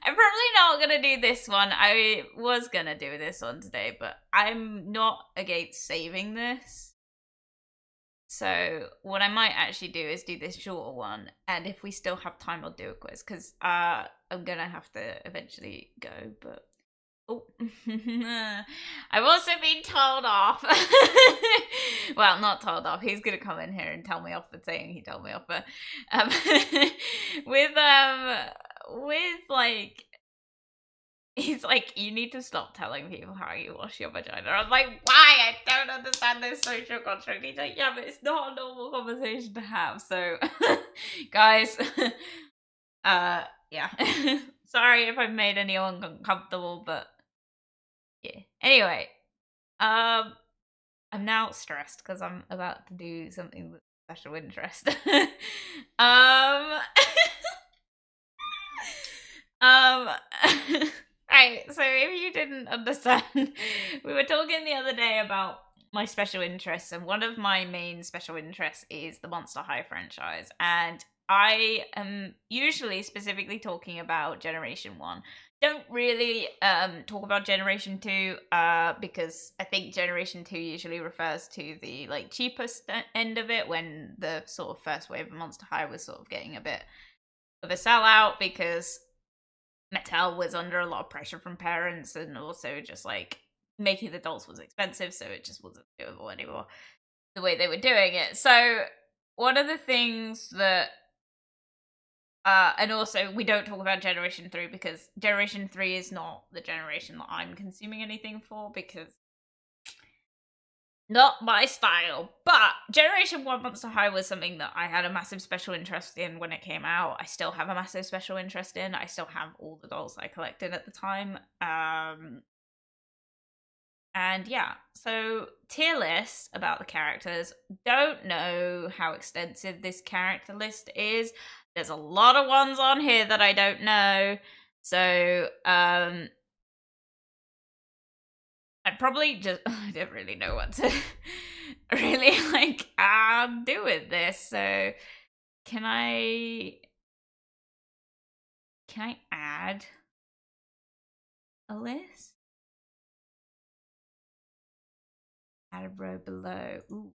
probably not gonna do this one. I was gonna do this one today, but I'm not against saving this. So what I might actually do is do this shorter one, and if we still have time, I'll do a quiz, because I'm gonna have to eventually go, but oh, I've also been told off. Well, not told off. He's gonna come in here and tell me off for saying he told me off, but um, with like. He's like, you need to stop telling people how you wash your vagina. I'm like, why? I don't understand this social construct. He's like, yeah, but it's not a normal conversation to have. So, guys, yeah. Sorry if I've made anyone uncomfortable, but yeah. Anyway, I'm now stressed because I'm about to do something with special interest. Right, so if you didn't understand, we were talking the other day about my special interests, and one of my main special interests is the Monster High franchise, and I am usually specifically talking about Generation 1. Don't really talk about Generation 2 because I think Generation 2 usually refers to the like cheapest end of it, when the sort of first wave of Monster High was sort of getting a bit of a sellout because Mattel was under a lot of pressure from parents, and also just like making the dolls was expensive, so it just wasn't doable anymore the way they were doing it. So one of the things that and also we don't talk about Generation 3 because Generation 3 is not the generation that I'm consuming anything for, because not my style. But Generation 1 Monster High was something that I had a massive special interest in when it came out. I still have a massive special interest in. I still have all the dolls I collected at the time. And yeah, so tier lists about the characters. Don't know how extensive this character list is. There's a lot of ones on here that I don't know. So, I probably just I don't really know what to really like do with this. So can I add a list? Add a row below. Ooh.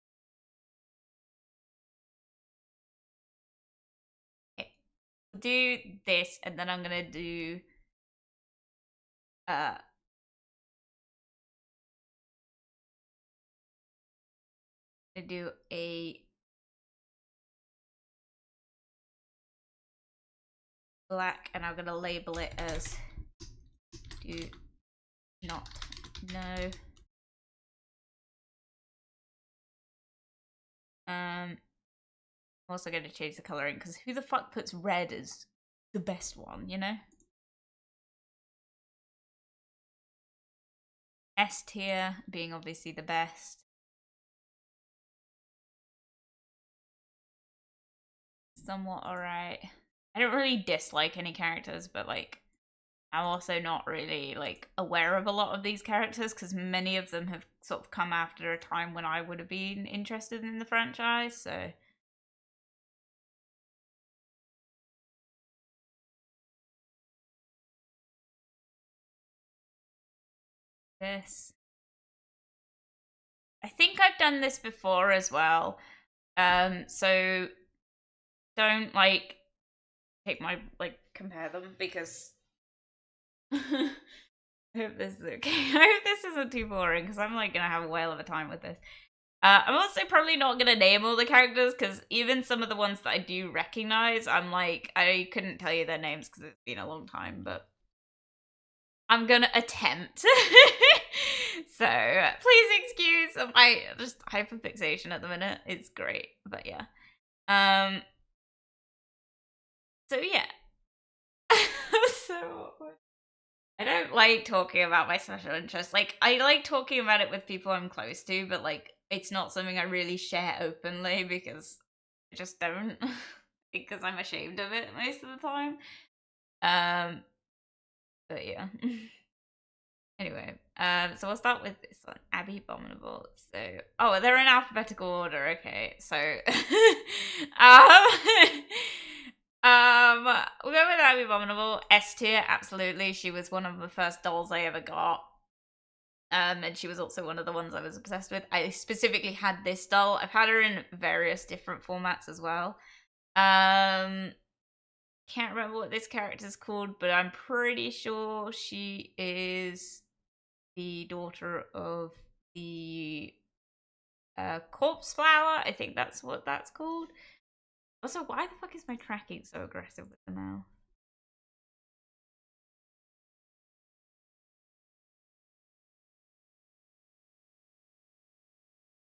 Okay. I'll do this, and then I'm gonna do a black, and I'm gonna label it as do not know. I'm also gonna change the coloring, because who the fuck puts red as the best one, you know? S tier being obviously the best. Somewhat alright. I don't really dislike any characters, but like I'm also not really like aware of a lot of these characters, because many of them have sort of come after a time when I would have been interested in the franchise, so this. I think I've done this before as well. So don't like take my like compare them, because I hope this is okay. I hope this isn't too boring, because I'm like gonna have a whale of a time with this. I'm also probably not gonna name all the characters, because even some of the ones that I do recognize, I'm like, I couldn't tell you their names because it's been a long time, but I'm gonna attempt. So please excuse my just hyperfixation at the minute. It's great, but yeah. So yeah. So awkward. I don't like talking about my special interests. Like, I like talking about it with people I'm close to, but like, it's not something I really share openly because I just don't. Because I'm ashamed of it most of the time. But yeah. Anyway, so we'll start with this one, Abby Abominable. So, oh, they're in alphabetical order. Okay, so, um, we'll go with Abby Abominable. S tier, absolutely. She was one of the first dolls I ever got. And she was also one of the ones I was obsessed with. I specifically had this doll. I've had her in various different formats as well. Can't remember what this character's called, but I'm pretty sure she is the daughter of the corpse flower. I think that's what that's called. Also, why the fuck is my tracking so aggressive with the mouse?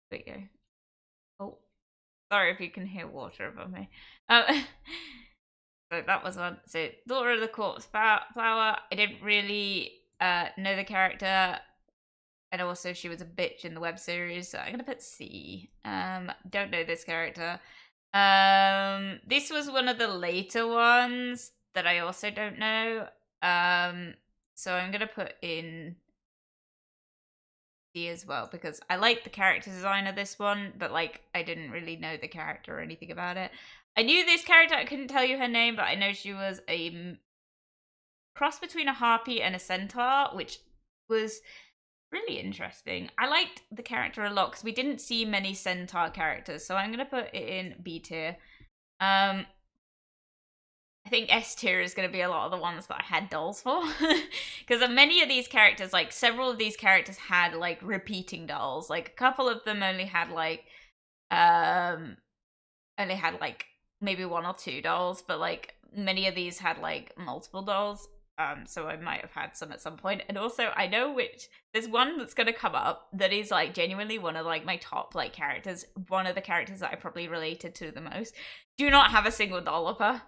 There you go. Oh, sorry if you can hear water above me. So that was one. So, daughter of the corpse flower. I didn't really know the character. And also, she was a bitch in the web series, so I'm gonna put C. Don't know this character. This was one of the later ones that I also don't know. So I'm gonna put in D as well because I like the character design of this one, but like I didn't really know the character or anything about it. I knew this character. I couldn't tell you her name, but I know she was a cross between a harpy and a centaur, which was really interesting. I liked the character a lot because we didn't see many centaur characters, so I'm gonna put it in B tier. I think S tier is going to be a lot of the ones that I had dolls for. Because many of these characters, like several of these characters had like repeating dolls. Like a couple of them um only had like maybe one or two dolls, but like many of these had like multiple dolls. So I might have had some at some point. And also I know which there's one that's gonna come up that is like genuinely one of like my top like characters, one of the characters that I probably related to the most. Do not have a single doll of her.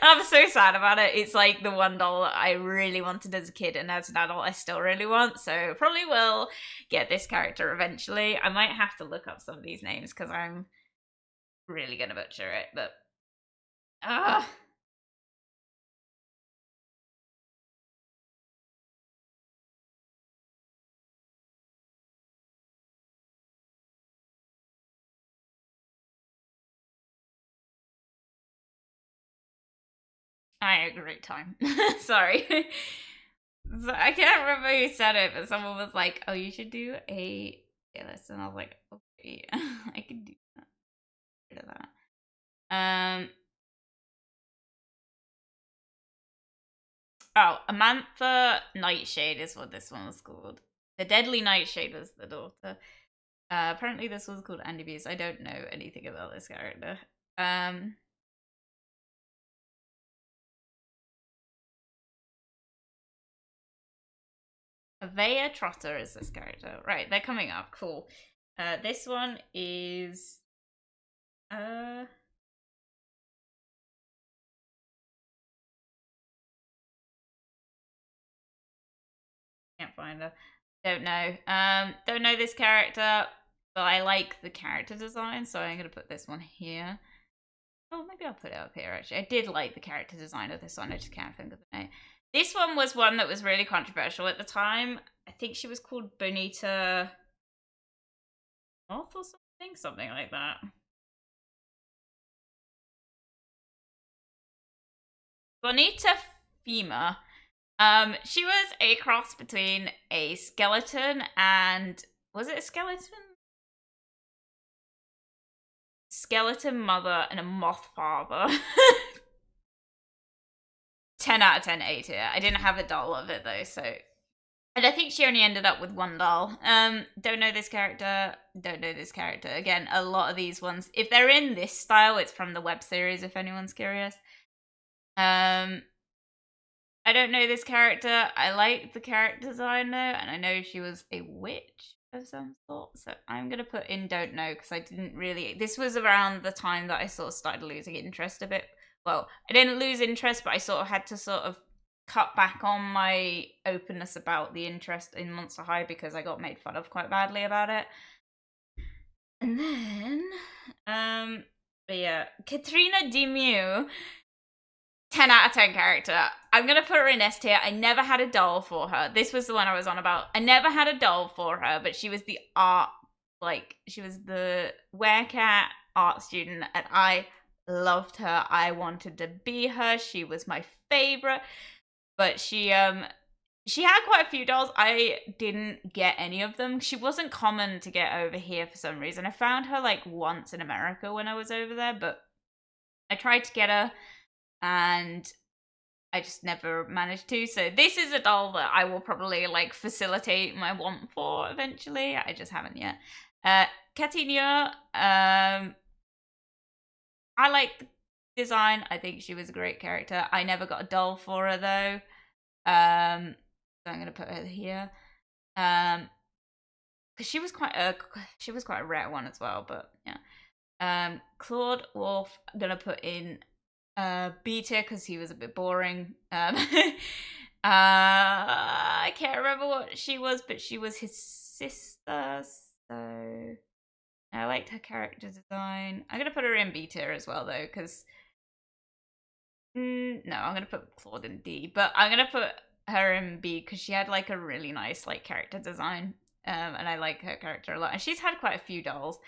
I'm so sad about it. It's like the one doll that I really wanted as a kid, and as an adult I still really want, so probably will get this character eventually. I might have to look up some of these names because I'm really gonna butcher it, but ah, I had a great time. Sorry. So I can't remember who said it, but someone was like, "Oh, you should do a list," and I was like, "Okay, I can do that." Rid of that. Oh, Amantha Nightshade is what this one was called. The Deadly Nightshade was the daughter. Apparently, this was called Andy Beast. I don't know anything about this character. Avea Trotter is this character. Right, they're coming up. Cool. This one is can't find her. Don't know. Don't know this character, but I like the character design, so I'm gonna put this one here. Oh, maybe I'll put it up here actually. I did like the character design of this one, I just can't think of the name. This one was one that was really controversial at the time. I think she was called Bonita North or something? Something like that. Bonita Fema. She was a cross between a skeleton and was it a skeleton? Skeleton mother and a moth father. 10 out of 10 A tier. I didn't have a doll of it though, so. And I think she only ended up with one doll. Don't know this character. Don't know this character. Again, a lot of these ones, if they're in this style, it's from the web series, if anyone's curious. I don't know this character. I like the character design though, and I know she was a witch. of some sort. So I'm gonna put in don't know because I didn't really. This was around the time that I sort of started losing interest a bit. Well, I didn't lose interest, but I sort of had to sort of cut back on my openness about the interest in Monster High because I got made fun of quite badly about it. And then, but yeah, Katrina Demieux, 10 out of 10 character. I'm gonna put her in S tier. I never had a doll for her. This was the one I was on about. I never had a doll for her, but she was the art, like, she was the Werecat art student, and I loved her. I wanted to be her. She was my favorite. But she had quite a few dolls. I didn't get any of them. She wasn't common to get over here for some reason. I found her like once in America when I was over there, but I tried to get her and I just never managed to. So this is a doll that I will probably like facilitate my want for eventually. I just haven't yet. Katina, I like the design. I think she was a great character. I never got a doll for her though. So I'm gonna put her here. Because she was quite a rare one as well. But yeah. Claude Wolf, I'm gonna put in B tier because he was a bit boring. I can't remember what she was, but she was his sister. So I liked her character design. I'm gonna put her in B tier as well though, because no, I'm gonna put Claude in D, but I'm gonna put her in B because she had like a really nice like character design, and I like her character a lot. And she's had quite a few dolls.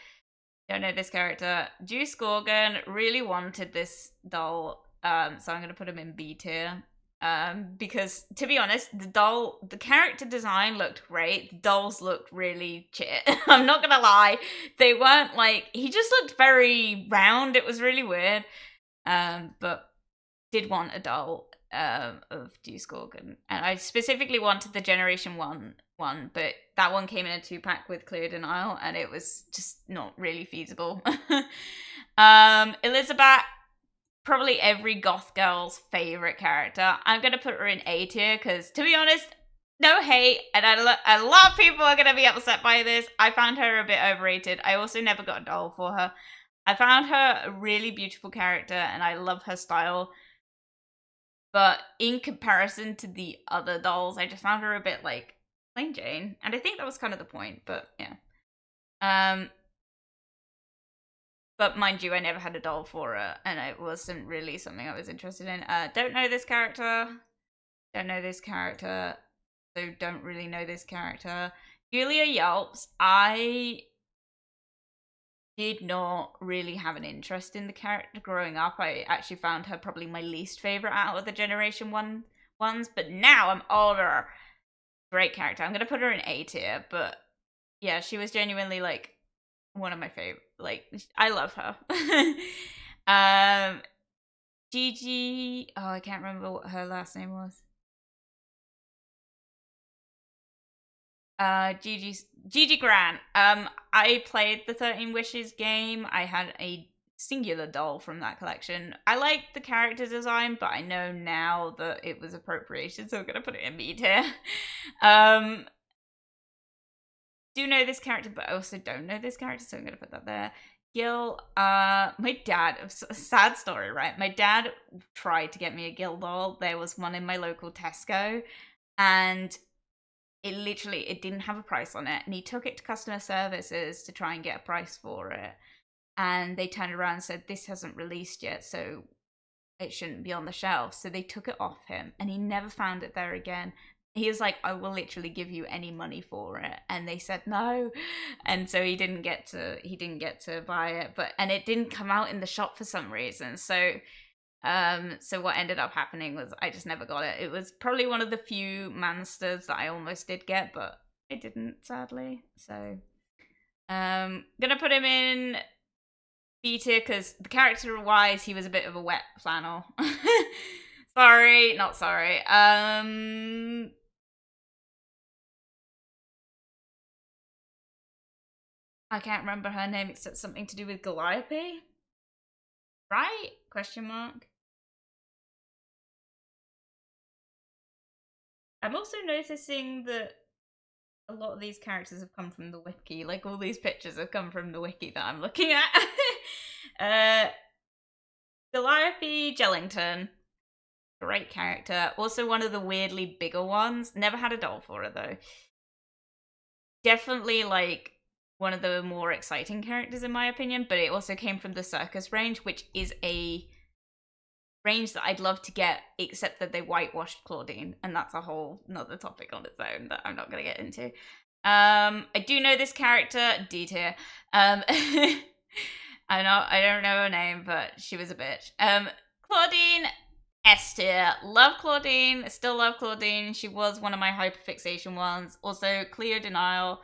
Don't know this character. Juice Gorgon really wanted this doll, so I'm gonna put him in B tier. Because to be honest, the character design looked great. The dolls looked really shit. I'm not gonna lie, they weren't like, he just looked very round. It was really weird. But did want a doll of Juice Gorgon, and I specifically wanted the Generation 1 one, but that one came in a 2-pack with Clear Denial, and it was just not really feasible. Elizabeth, probably every goth girl's favorite character. I'm gonna put her in A tier because, to be honest, no hate, and a lot of people are gonna be upset by this. I found her a bit overrated. I also never got a doll for her. I found her a really beautiful character, and I love her style. But in comparison to the other dolls, I just found her a bit like plain Jane. And I think that was kind of the point, but yeah. But mind you, I never had a doll for her, and it wasn't really something I was interested in. Don't know this character. Don't know this character. So don't really know this character. Julia Yelps, I did not really have an interest in the character growing up. I actually found her probably my least favorite out of the Generation 1 ones, but now I'm older. Great character. I'm gonna put her in A tier, but yeah, she was genuinely like one of my favorite. Like, I love her. Gigi. Oh, I can't remember what her last name was. Gigi Grant. I played the 13 Wishes game. I had a singular doll from that collection. I liked the character design, but I know now that it was appropriation, so I'm gonna put it in B tier. Do know this character, but I also don't know this character, so I'm gonna put that there. Gil, my dad, a sad story, right? My dad tried to get me a Gil doll. There was one in my local Tesco, and it didn't have a price on it, and he took it to customer services to try and get a price for it, and they turned around and said, this hasn't released yet, so it shouldn't be on the shelf. So they took it off him, and he never found it there again. He was like, I will literally give you any money for it, and they said no, and so he didn't get to buy it. And it didn't come out in the shop for some reason. So what ended up happening was I just never got it. It was probably one of the few monsters that I almost did get, but I didn't, sadly. So gonna put him in B tier because the character wise he was a bit of a wet flannel. Sorry, not sorry. I can't remember her name except something to do with Calliope. Right? Question mark. I'm also noticing that a lot of these characters have come from the wiki. Like, all these pictures have come from the wiki that I'm looking at. Calliope Jellington. Great character. Also one of the weirdly bigger ones. Never had a doll for her, though. Definitely, like, one of the more exciting characters, in my opinion. But it also came from the Circus range, which is a range that I'd love to get, except that they whitewashed Claudine, and that's a whole another topic on its own that I'm not going to get into. I do know this character, D tier. I don't know her name, but she was a bitch. Claudine, S tier. Love Claudine, still love Claudine. She was one of my hyperfixation ones. Also, Cleo Denial,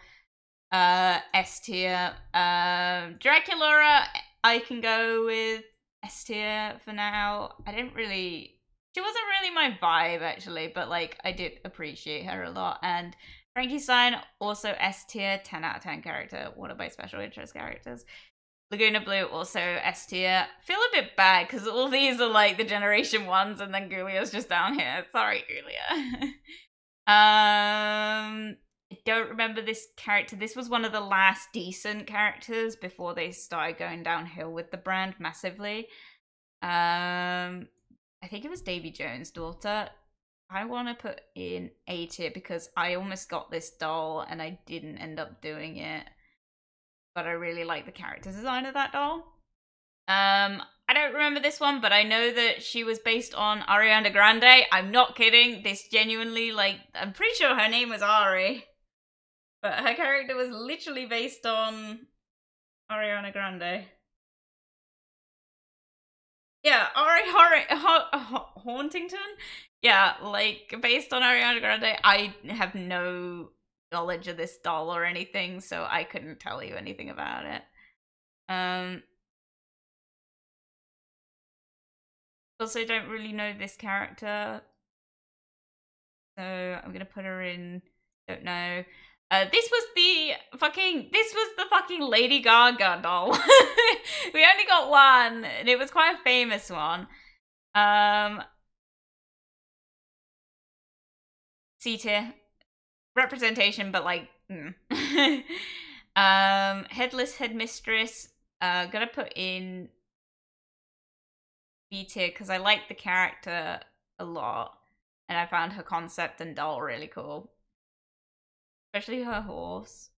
S tier. Draculaura, I can go with S tier for now. She wasn't really my vibe, actually, but like, I did appreciate her a lot. And Frankenstein, also S tier, 10 out of 10 character, one of my special interest characters. Laguna Blue, also S tier. Feel a bit bad because all these are like the generation ones, and then Gulia's just down here. Sorry, Gulia. I don't remember this character. This was one of the last decent characters before they started going downhill with the brand massively. I think it was Davy Jones' daughter. I want to put in A tier because I almost got this doll and I didn't end up doing it. But I really like the character design of that doll. I don't remember this one, but I know that she was based on Ariana Grande. I'm not kidding. This genuinely, like, I'm pretty sure her name was Ari. But her character was literally based on Ariana Grande. Yeah, Ari Hauntington? Yeah, like, based on Ariana Grande. I have no knowledge of this doll or anything, so I couldn't tell you anything about it. Also don't really know this character, so I'm gonna put her in, don't know. This was the fucking Lady Gaga doll. We only got one, and it was quite a famous one. C tier. Representation, but like, Headless Headmistress, gonna put in B tier because I like the character a lot, and I found her concept and doll really cool, especially her horse.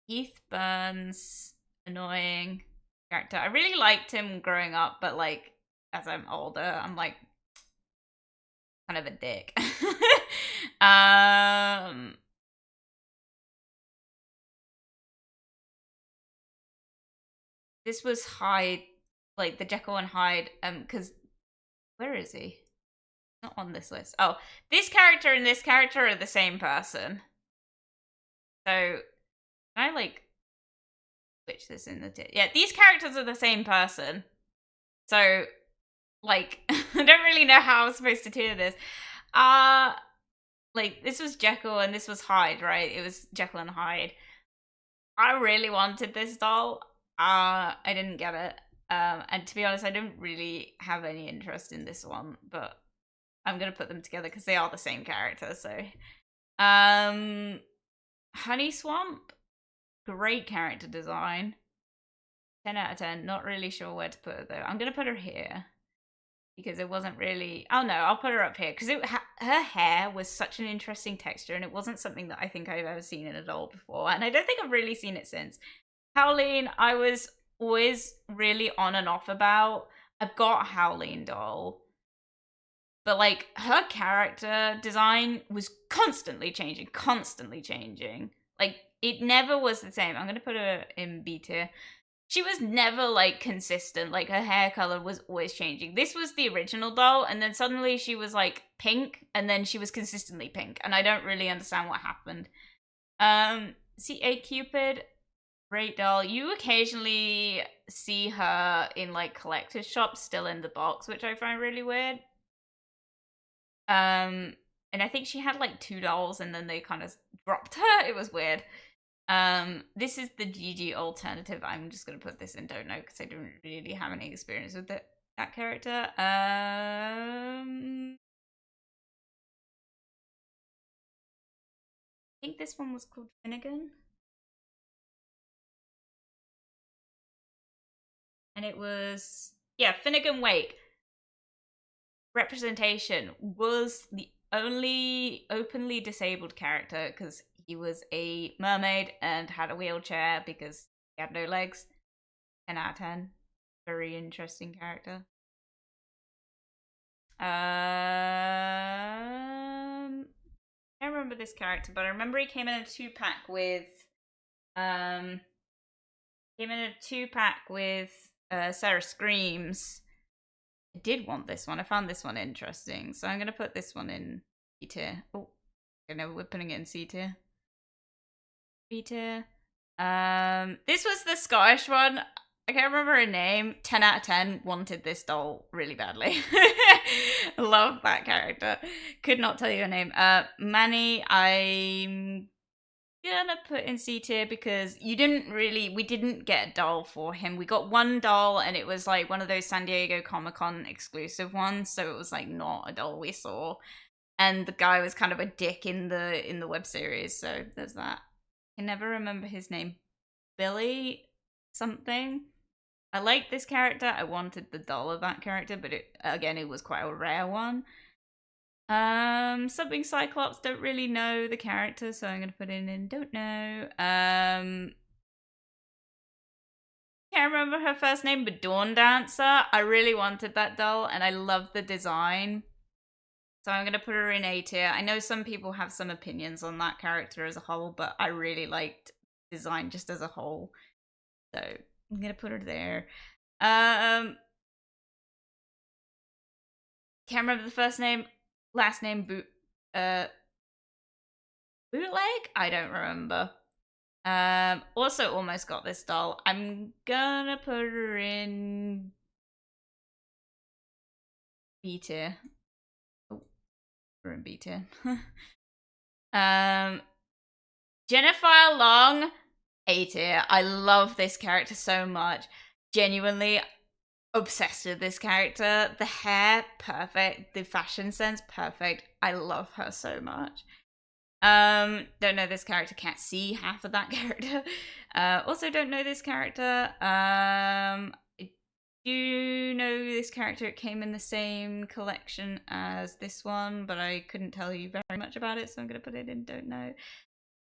Heath Burns, annoying character. I really liked him growing up, but like as I'm older, I'm like kind of a dick. This was Hyde, like the Jekyll and Hyde, because where is he? Not on this list. Oh, this character and this character are the same person. So, can I like switch this in the yeah, these characters are the same person. So, like, I don't really know how I was supposed to tier this. Like, this was Jekyll and this was Hyde, right? It was Jekyll and Hyde. I really wanted this doll. I didn't get it. And to be honest, I don't really have any interest in this one, but I'm gonna put them together because they are the same character. So, Honey Swamp, great character design. 10 out of 10. Not really sure where to put her though. I'm gonna put her here because it wasn't really. Oh no, I'll put her up here because her hair was such an interesting texture, and it wasn't something that I think I've ever seen in a doll before, and I don't think I've really seen it since. Howleen, I was always really on and off about. I've got a Howleen doll, but like her character design was constantly changing. Like it never was the same. I'm gonna put her in B tier. She was never like consistent. Like her hair color was always changing. This was the original doll, and then suddenly she was like pink, and then she was consistently pink, and I don't really understand what happened. C.A. Cupid, great doll. You occasionally see her in like collector's shops still in the box, which I find really weird. And I think she had like 2 dolls and then they kind of dropped her. It was weird. This is the GG alternative. I'm just gonna put this in don't know because I don't really have any experience with that character. think this one was called Finnegan. And it was, yeah, Finnegan Wake. Representation was the only openly disabled character because he was a mermaid and had a wheelchair because he had no legs. 10 out of 10. Very interesting character. I don't remember this character, but I remember he came in a 2-pack with Sarah Screams. I did want this one. I found this one interesting, so I'm gonna put this one in B tier. Oh, okay, no, we're putting it in C tier. B tier. This was the Scottish one. I can't remember her name. 10 out of 10. Wanted this doll really badly. Love that character. Could not tell you her name. Manny, I'm gonna put in C tier because we didn't get a doll for him. We got one doll and it was like one of those San Diego Comic-Con exclusive ones, so it was like not a doll we saw. And the guy was kind of a dick in the web series, so there's that. I can never remember his name. Billy something. I liked this character. I wanted the doll of that character, but it was quite a rare one. Something Cyclops, don't really know the character, so I'm gonna put in don't know. Can't remember her first name, but Dawn Dancer. I really wanted that doll, and I love the design. So I'm gonna put her in A tier. I know some people have some opinions on that character as a whole, but I really liked design just as a whole. So I'm gonna put her there. Can't remember the last name, bootleg? I don't remember. Also almost got this doll. I'm gonna put her in B tier. Oh, we're in B tier. Jennifer Long, A tier. I love this character so much. Genuinely obsessed with this character. The hair, perfect. The fashion sense, perfect. I love her so much. Don't know this character, can't see half of that character. Also don't know this character. I do know this character. It came in the same collection as this one, but I couldn't tell you very much about it, so I'm gonna put it in don't know.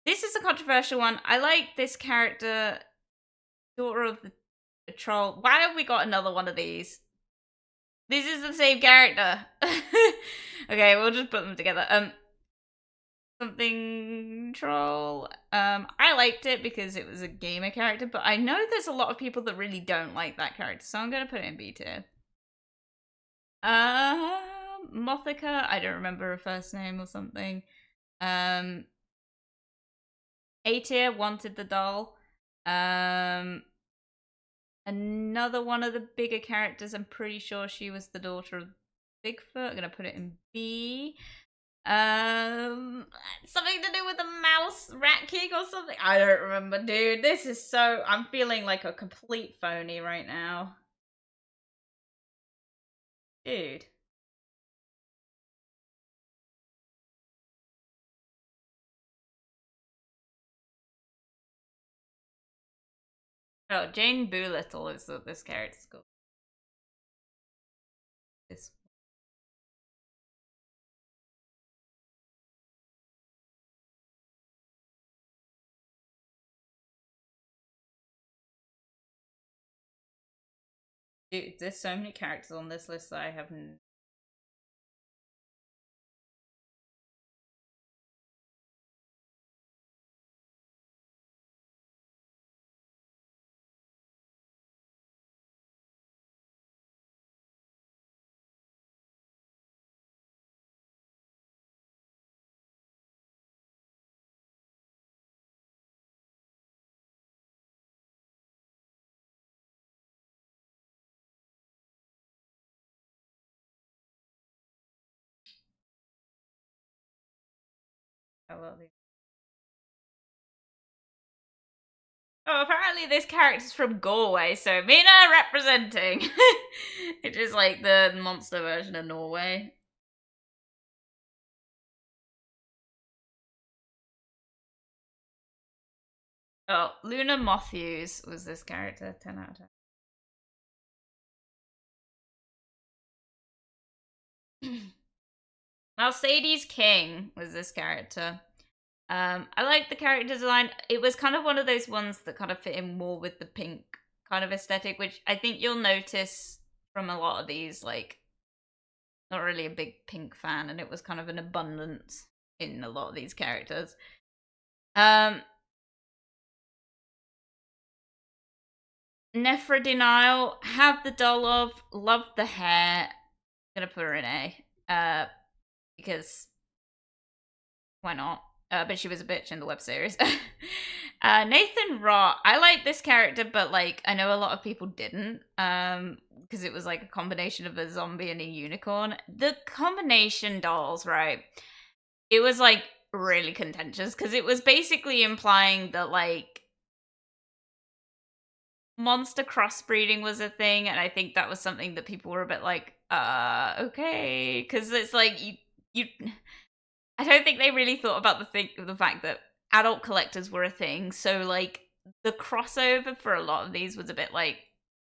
This is a controversial one. I like this character, daughter of the troll. Why have we got another one of these? This is the same character. Okay, we'll just put them together. Something troll. I liked it because it was a gamer character, but I know there's a lot of people that really don't like that character, so I'm gonna put it in B tier. Mothica, I don't remember her first name or something. A tier, wanted the doll. Another one of the bigger characters, I'm pretty sure she was the daughter of Bigfoot. I'm gonna put it in B. Something to do with a mouse rat king or something. I don't remember, dude. This is so. I'm feeling like a complete phony right now, dude. Oh, Jane Boolittle is what this character's called. This. Dude, there's so many characters on this list that I haven't. Oh, apparently this character's from Galway, so Mina representing. It is like the monster version of Norway. Oh, Luna Matthews was this character. 10 out of 10. Mercedes King was this character. I like the character design. It was kind of one of those ones that kind of fit in more with the pink kind of aesthetic, which I think you'll notice from a lot of these. Like, not really a big pink fan, and it was kind of an abundance in a lot of these characters. Nephra Denial, have the doll of, love the hair. I'm gonna put her in A. Because why not? But she was a bitch in the web series. Nathan Raw, I like this character, but like I know a lot of people didn't. Because it was like a combination of a zombie and a unicorn. The combination dolls, right? It was like really contentious because it was basically implying that like monster crossbreeding was a thing, and I think that was something that people were a bit like, okay, because it's like you. I don't think they really thought about the fact that adult collectors were a thing. So like the crossover for a lot of these was a bit like,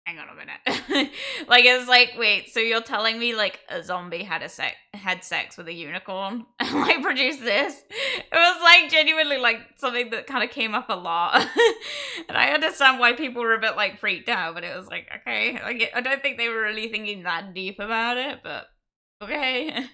hang on a minute, like it's like, wait, so you're telling me like a zombie had sex with a unicorn and like produced this? It was like genuinely like something that kind of came up a lot, and I understand why people were a bit like freaked out, but it was like, okay, like I don't think they were really thinking that deep about it, but okay.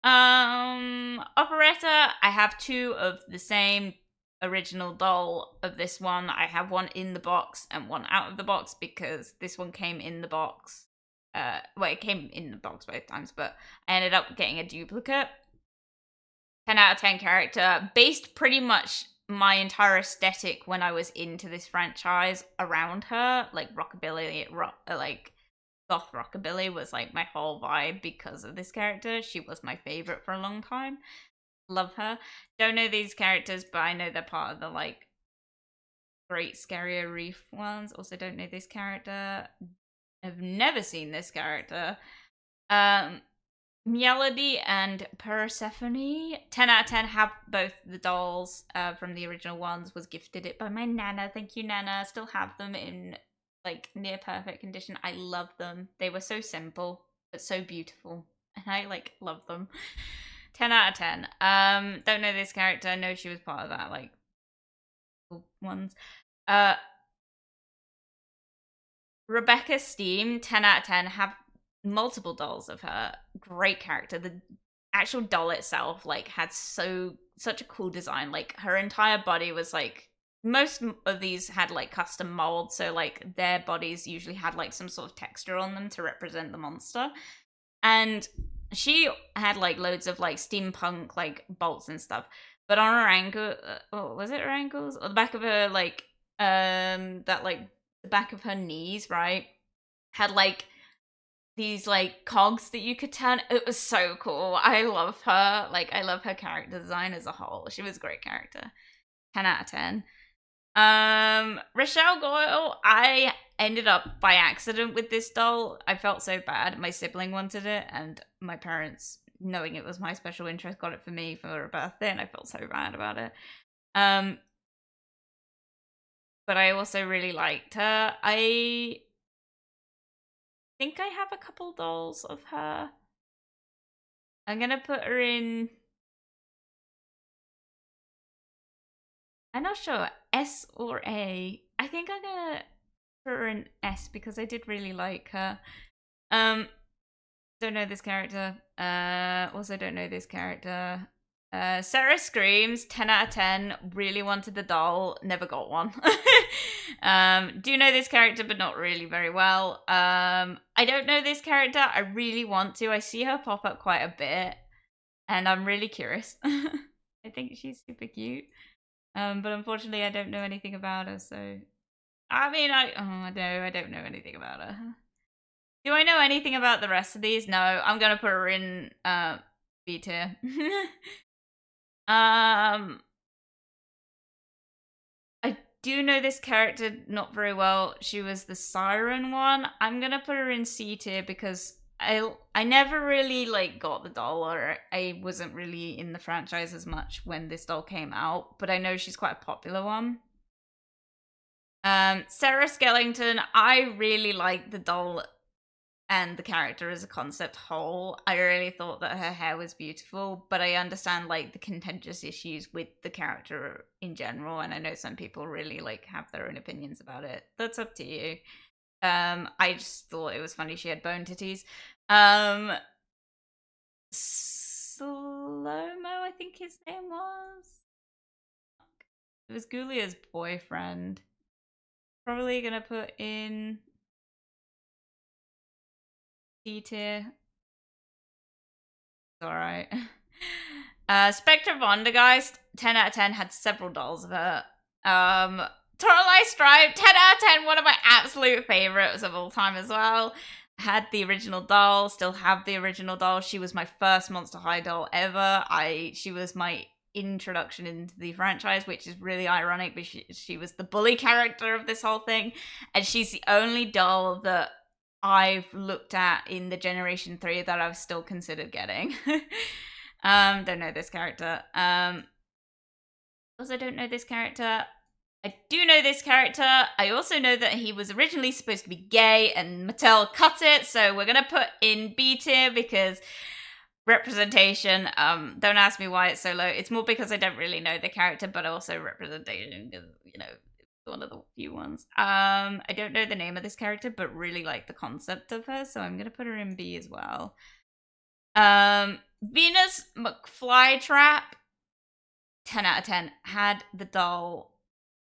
Operetta, I have 2 of the same original doll of this one. I have one in the box and one out of the box because this one came in the box. Well, it came in the box both times, but I ended up getting a duplicate. 10 out of 10 character, based pretty much my entire aesthetic when I was into this franchise around her, like rockabilly, like goth rockabilly was like my whole vibe because of this character. She was my favorite for a long time. Love her. Don't know these characters, but I know they're part of the like Great Scarier Reef ones. Also don't know this character. I've never seen this character. Melody and Persephone. 10 out of 10 have both the dolls from the original ones. Was gifted it by my Nana. Thank you, Nana. Still have them in like near perfect condition. I love them. They were so simple but so beautiful, and I like love them. 10 out of 10. Don't know this character. I know she was part of that like ones. Rebecca Steam, 10 out of 10. Have multiple dolls of her. Great character. The actual doll itself like had such a cool design. Like her entire body was like, most of these had like custom molds, so like their bodies usually had like some sort of texture on them to represent the monster. And she had like loads of like steampunk like bolts and stuff, but on her ankle, was it her ankles or the back of her like that like the back of her knees, right, had like these like cogs that you could turn. It was so cool. I love her. Like I love her character design as a whole. She was a great character. 10 out of 10. Rochelle Goyle, I ended up by accident with this doll. I felt so bad. My sibling wanted it, and my parents, knowing it was my special interest, got it for me for a birthday, and I felt so bad about it. But I also really liked her. I think I have a couple dolls of her. I'm gonna put her in, I'm not sure, S or A. I think I'm gonna put her in S because I did really like her. Don't know this character. Also don't know this character. Sarah Screams, 10 out of 10. Really wanted the doll, never got one. Do know this character, but not really very well. I don't know this character. I really want to. I see her pop up quite a bit, and I'm really curious. I think she's super cute. But unfortunately, I don't know anything about her. So, I mean, I don't know anything about her. Do I know anything about the rest of these? No, I'm gonna put her in B tier. I do know this character not very well. She was the siren one. I'm gonna put her in C tier because I never really like got the doll, or I wasn't really in the franchise as much when this doll came out, but I know she's quite a popular one. Sarah Skellington, I really like the doll and the character as a concept whole. I really thought that her hair was beautiful, but I understand like the contentious issues with the character in general, and I know some people really like have their own opinions about it. That's up to you. I just thought it was funny she had bone titties. Slow-mo, I think his name was. It was Gulia's boyfriend. Probably gonna put in C tier. Alright. Spectre Vondergeist, 10 out of 10, had several dolls of her. Toralei Stripe, 10 out of 10, one of my absolute favorites of all time as well. Had the original doll, still have the original doll. She was my first Monster High doll ever. She was my introduction into the franchise, which is really ironic, but she was the bully character of this whole thing. And she's the only doll that I've looked at in the Generation 3 that I've still considered getting. Don't know this character. Also don't know this character. I do know this character. I also know that he was originally supposed to be gay and Mattel cut it, so we're gonna put in B tier because representation. Don't ask me why it's so low. It's more because I don't really know the character, but also representation because, you know, one of the few ones. I don't know the name of this character, but really like the concept of her, so I'm gonna put her in B as well. Venus McFlytrap, 10 out of 10. Had the doll,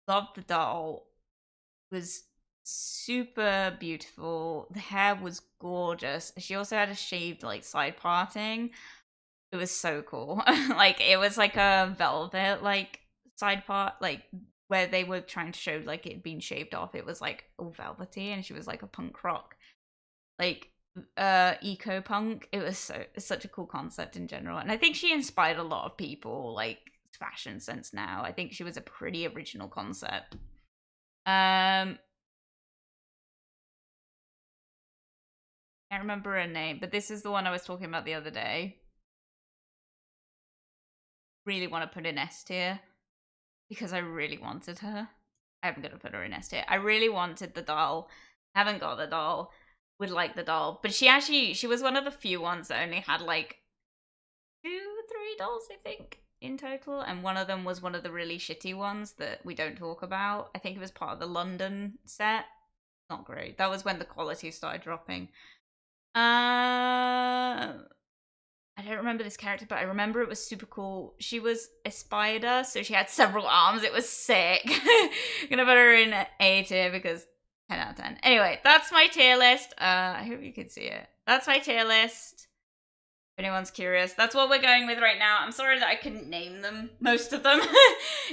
loved the doll, was super beautiful. The hair was gorgeous. She also had a shaved like side parting. It was so cool. Like it was like a velvet like side part, like where they were trying to show like it had been shaved off. It was like all velvety, and she was like a punk rock, like eco punk. It's such a cool concept in general, and I think she inspired a lot of people like fashion sense now. I think she was a pretty original concept. Can't remember her name, but this is the one I was talking about the other day. Really want to put in S tier because I really wanted her. I'm gonna put her in S tier. I really wanted the doll. Haven't got the doll. Would like the doll, but she was one of the few ones that only had like 2 or 3 dolls, I think, in total, and one of them was one of the really shitty ones that we don't talk about. I think it was part of the London set. Not great. That was when the quality started dropping. I don't remember this character, but I remember it was super cool. She was a spider, so she had several arms. It was sick. I'm gonna put her in A tier because 10 out of 10. Anyway, that's my tier list. I hope you can see it. That's my tier list. If anyone's curious, that's what we're going with right now. I'm sorry that I couldn't name them, most of them.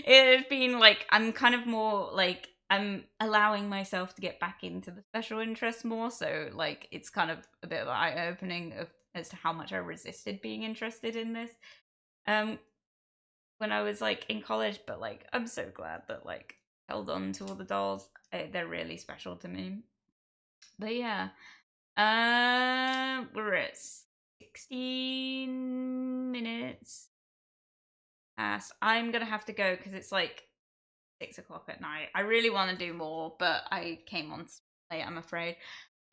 It's been like, I'm kind of more like, I'm allowing myself to get back into the special interest more, so like it's kind of a bit of an eye-opening as to how much I resisted being interested in this when I was like in college, but like I'm so glad that like held on to all the dolls. They're really special to me. But yeah, we're at 16 minutes past. I'm gonna have to go because it's like 6 o'clock at night. I really want to do more, but I came on late, I'm afraid.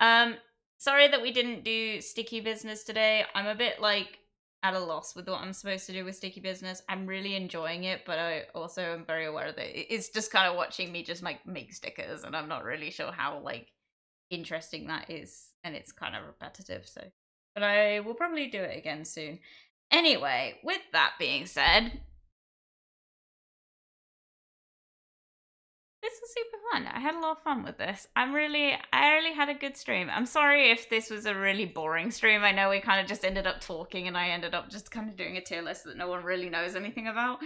Sorry that we didn't do sticky business today. I'm a bit like at a loss with what I'm supposed to do with sticky business. I'm really enjoying it, but I also am very aware that it's just kind of watching me just like make stickers, and I'm not really sure how like interesting that is, and it's kind of repetitive. So, but I will probably do it again soon. Anyway, with that being said, this was super fun. I had a lot of fun with this. I really had a good stream. I'm sorry if this was a really boring stream. I know we kind of just ended up talking, and I ended up just kind of doing a tier list that no one really knows anything about.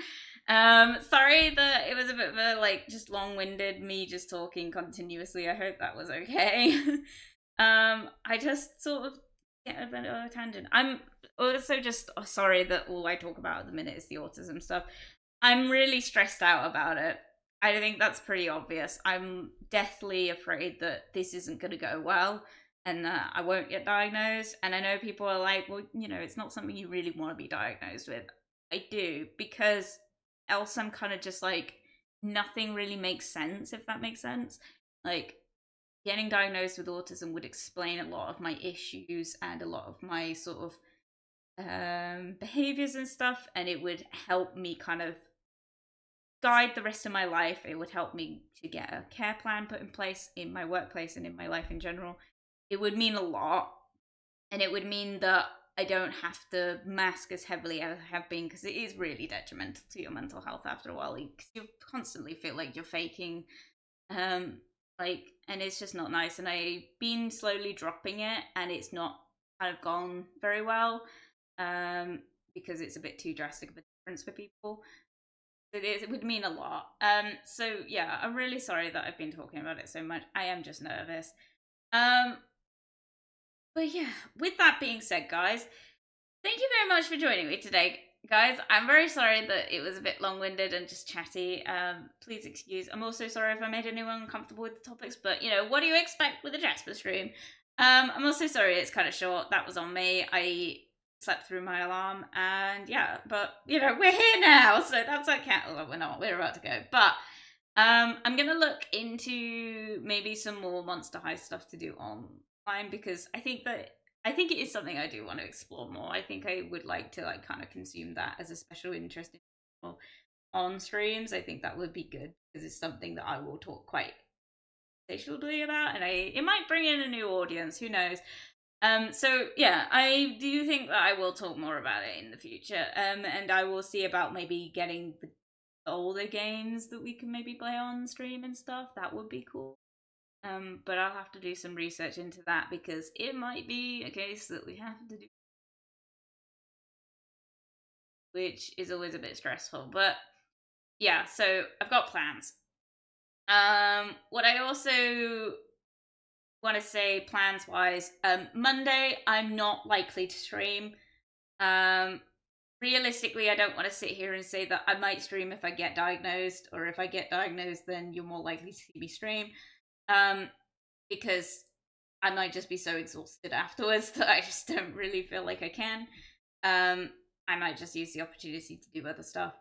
Sorry that it was a bit of a like just long-winded me just talking continuously. I hope that was okay. I just sort of get a bit of a tangent. I'm also just sorry that all I talk about at the minute is the autism stuff. I'm really stressed out about it. I think that's pretty obvious. I'm deathly afraid that this isn't going to go well and that I won't get diagnosed. And I know people are like, well, you know, it's not something you really want to be diagnosed with. I do, because else I'm kind of just like nothing really makes sense, if that makes sense. Like, getting diagnosed with autism would explain a lot of my issues and a lot of my sort of behaviors and stuff, and it would help me kind of guide the rest of my life. It would help me to get a care plan put in place in my workplace and in my life in general. It would mean a lot, and it would mean that I don't have to mask as heavily as I have been, because it is really detrimental to your mental health after a while. Because you constantly feel like you're faking, like, and it's just not nice. And I've been slowly dropping it, and it's not kind of gone very well, because it's a bit too drastic of a difference for people. It would mean a lot. So yeah, I'm really sorry that I've been talking about it so much. I am just nervous. But yeah, with that being said, guys, thank you very much for joining me today, guys. I'm very sorry that it was a bit long-winded and just chatty. Please excuse. I'm also sorry if I made anyone uncomfortable with the topics, but you know, what do you expect with a Jasper stream? I'm also sorry it's kind of short. That was on me. I slept through my alarm, and yeah, but you know, we're here now, so that's okay. Well, we're not. We're about to go, but I'm gonna look into maybe some more Monster High stuff to do online, because I think it is something I do want to explore more. I think I would like to like kind of consume that as a special interest on streams. I think that would be good, because it's something that I will talk quite satiably about, and it might bring in a new audience. Who knows? So yeah, I do think that I will talk more about it in the future. And I will see about maybe getting the older games that we can maybe play on stream and stuff. That would be cool. But I'll have to do some research into that, because it might be a case that we have to do, which is always a bit stressful. But yeah, so I've got plans. What I also want to say plans wise, Monday I'm not likely to stream. Realistically, I don't want to sit here and say that I might stream if I get diagnosed, or if I get diagnosed, then you're more likely to see me stream. Because I might just be so exhausted afterwards that I just don't really feel like I can. I might just use the opportunity to do other stuff.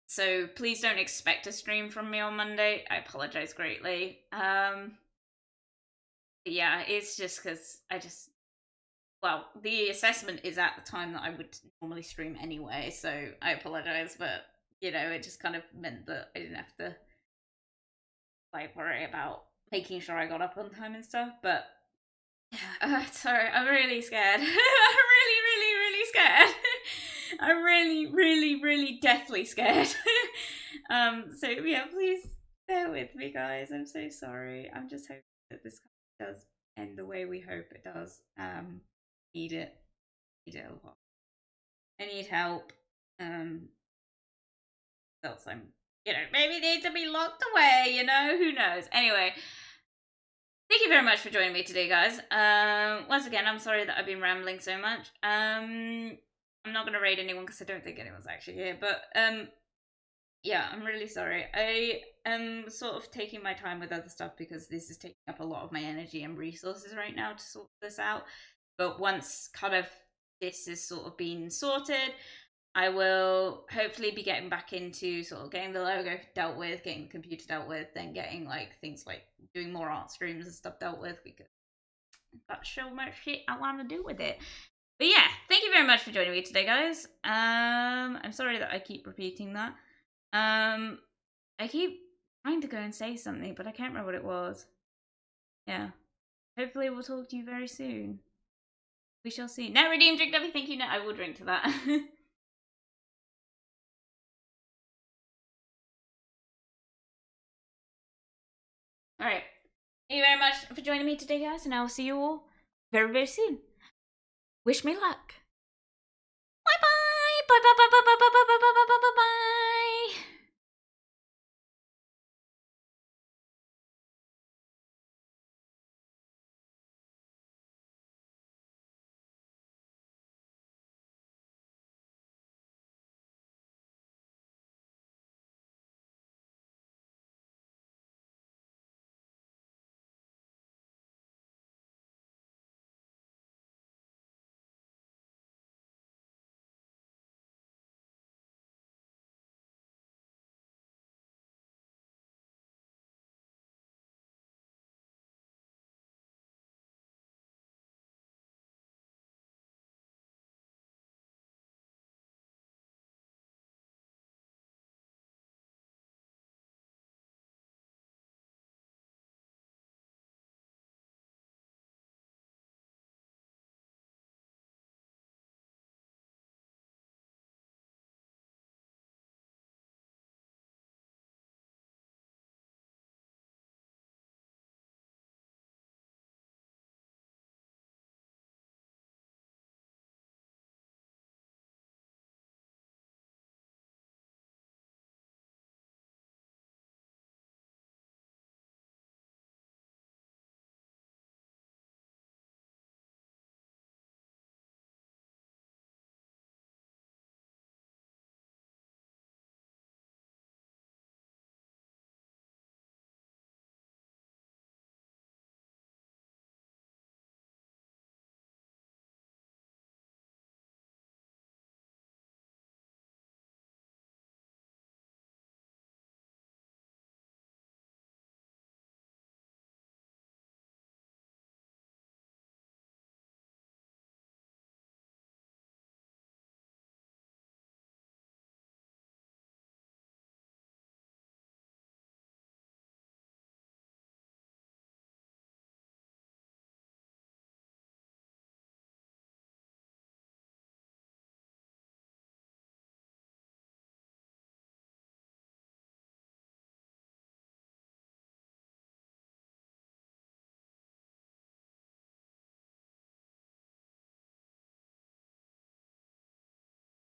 So please don't expect a stream from me on Monday. I apologize greatly. Yeah, it's just because well, the assessment is at the time that I would normally stream anyway, so I apologize, but you know, it just kind of meant that I didn't have to like worry about making sure I got up on time and stuff. But sorry, I'm really scared. I'm really scared. I'm really deathly scared. So yeah, please bear with me, guys. I'm so sorry. I'm just hoping that this does end the way we hope it does. Need it a lot. I need help. Else I'm, you know, maybe need to be locked away. You know, who knows? Anyway. Thank you very much for joining me today, guys. Once again, I'm sorry that I've been rambling so much. I'm not going to raid anyone because I don't think anyone's actually here. But yeah, I'm really sorry. I am sort of taking my time with other stuff, because this is taking up a lot of my energy and resources right now to sort this out. But once kind of this is sort of been sorted, I will hopefully be getting back into sort of getting the logo dealt with, getting the computer dealt with, then getting like things like doing more art streams and stuff dealt with, because I've got so much shit I want to do with it. But yeah, thank you very much for joining me today, guys. I'm sorry that I keep repeating that. I keep trying to go and say something, but I can't remember what it was. Yeah. Hopefully we'll talk to you very soon. We shall see. Net redeem, drink W, thank you. No, I will drink to that. Alright. Thank you very much for joining me today, guys, and I will see you all very soon. Wish me luck. Bye bye! Bye bye bye bye!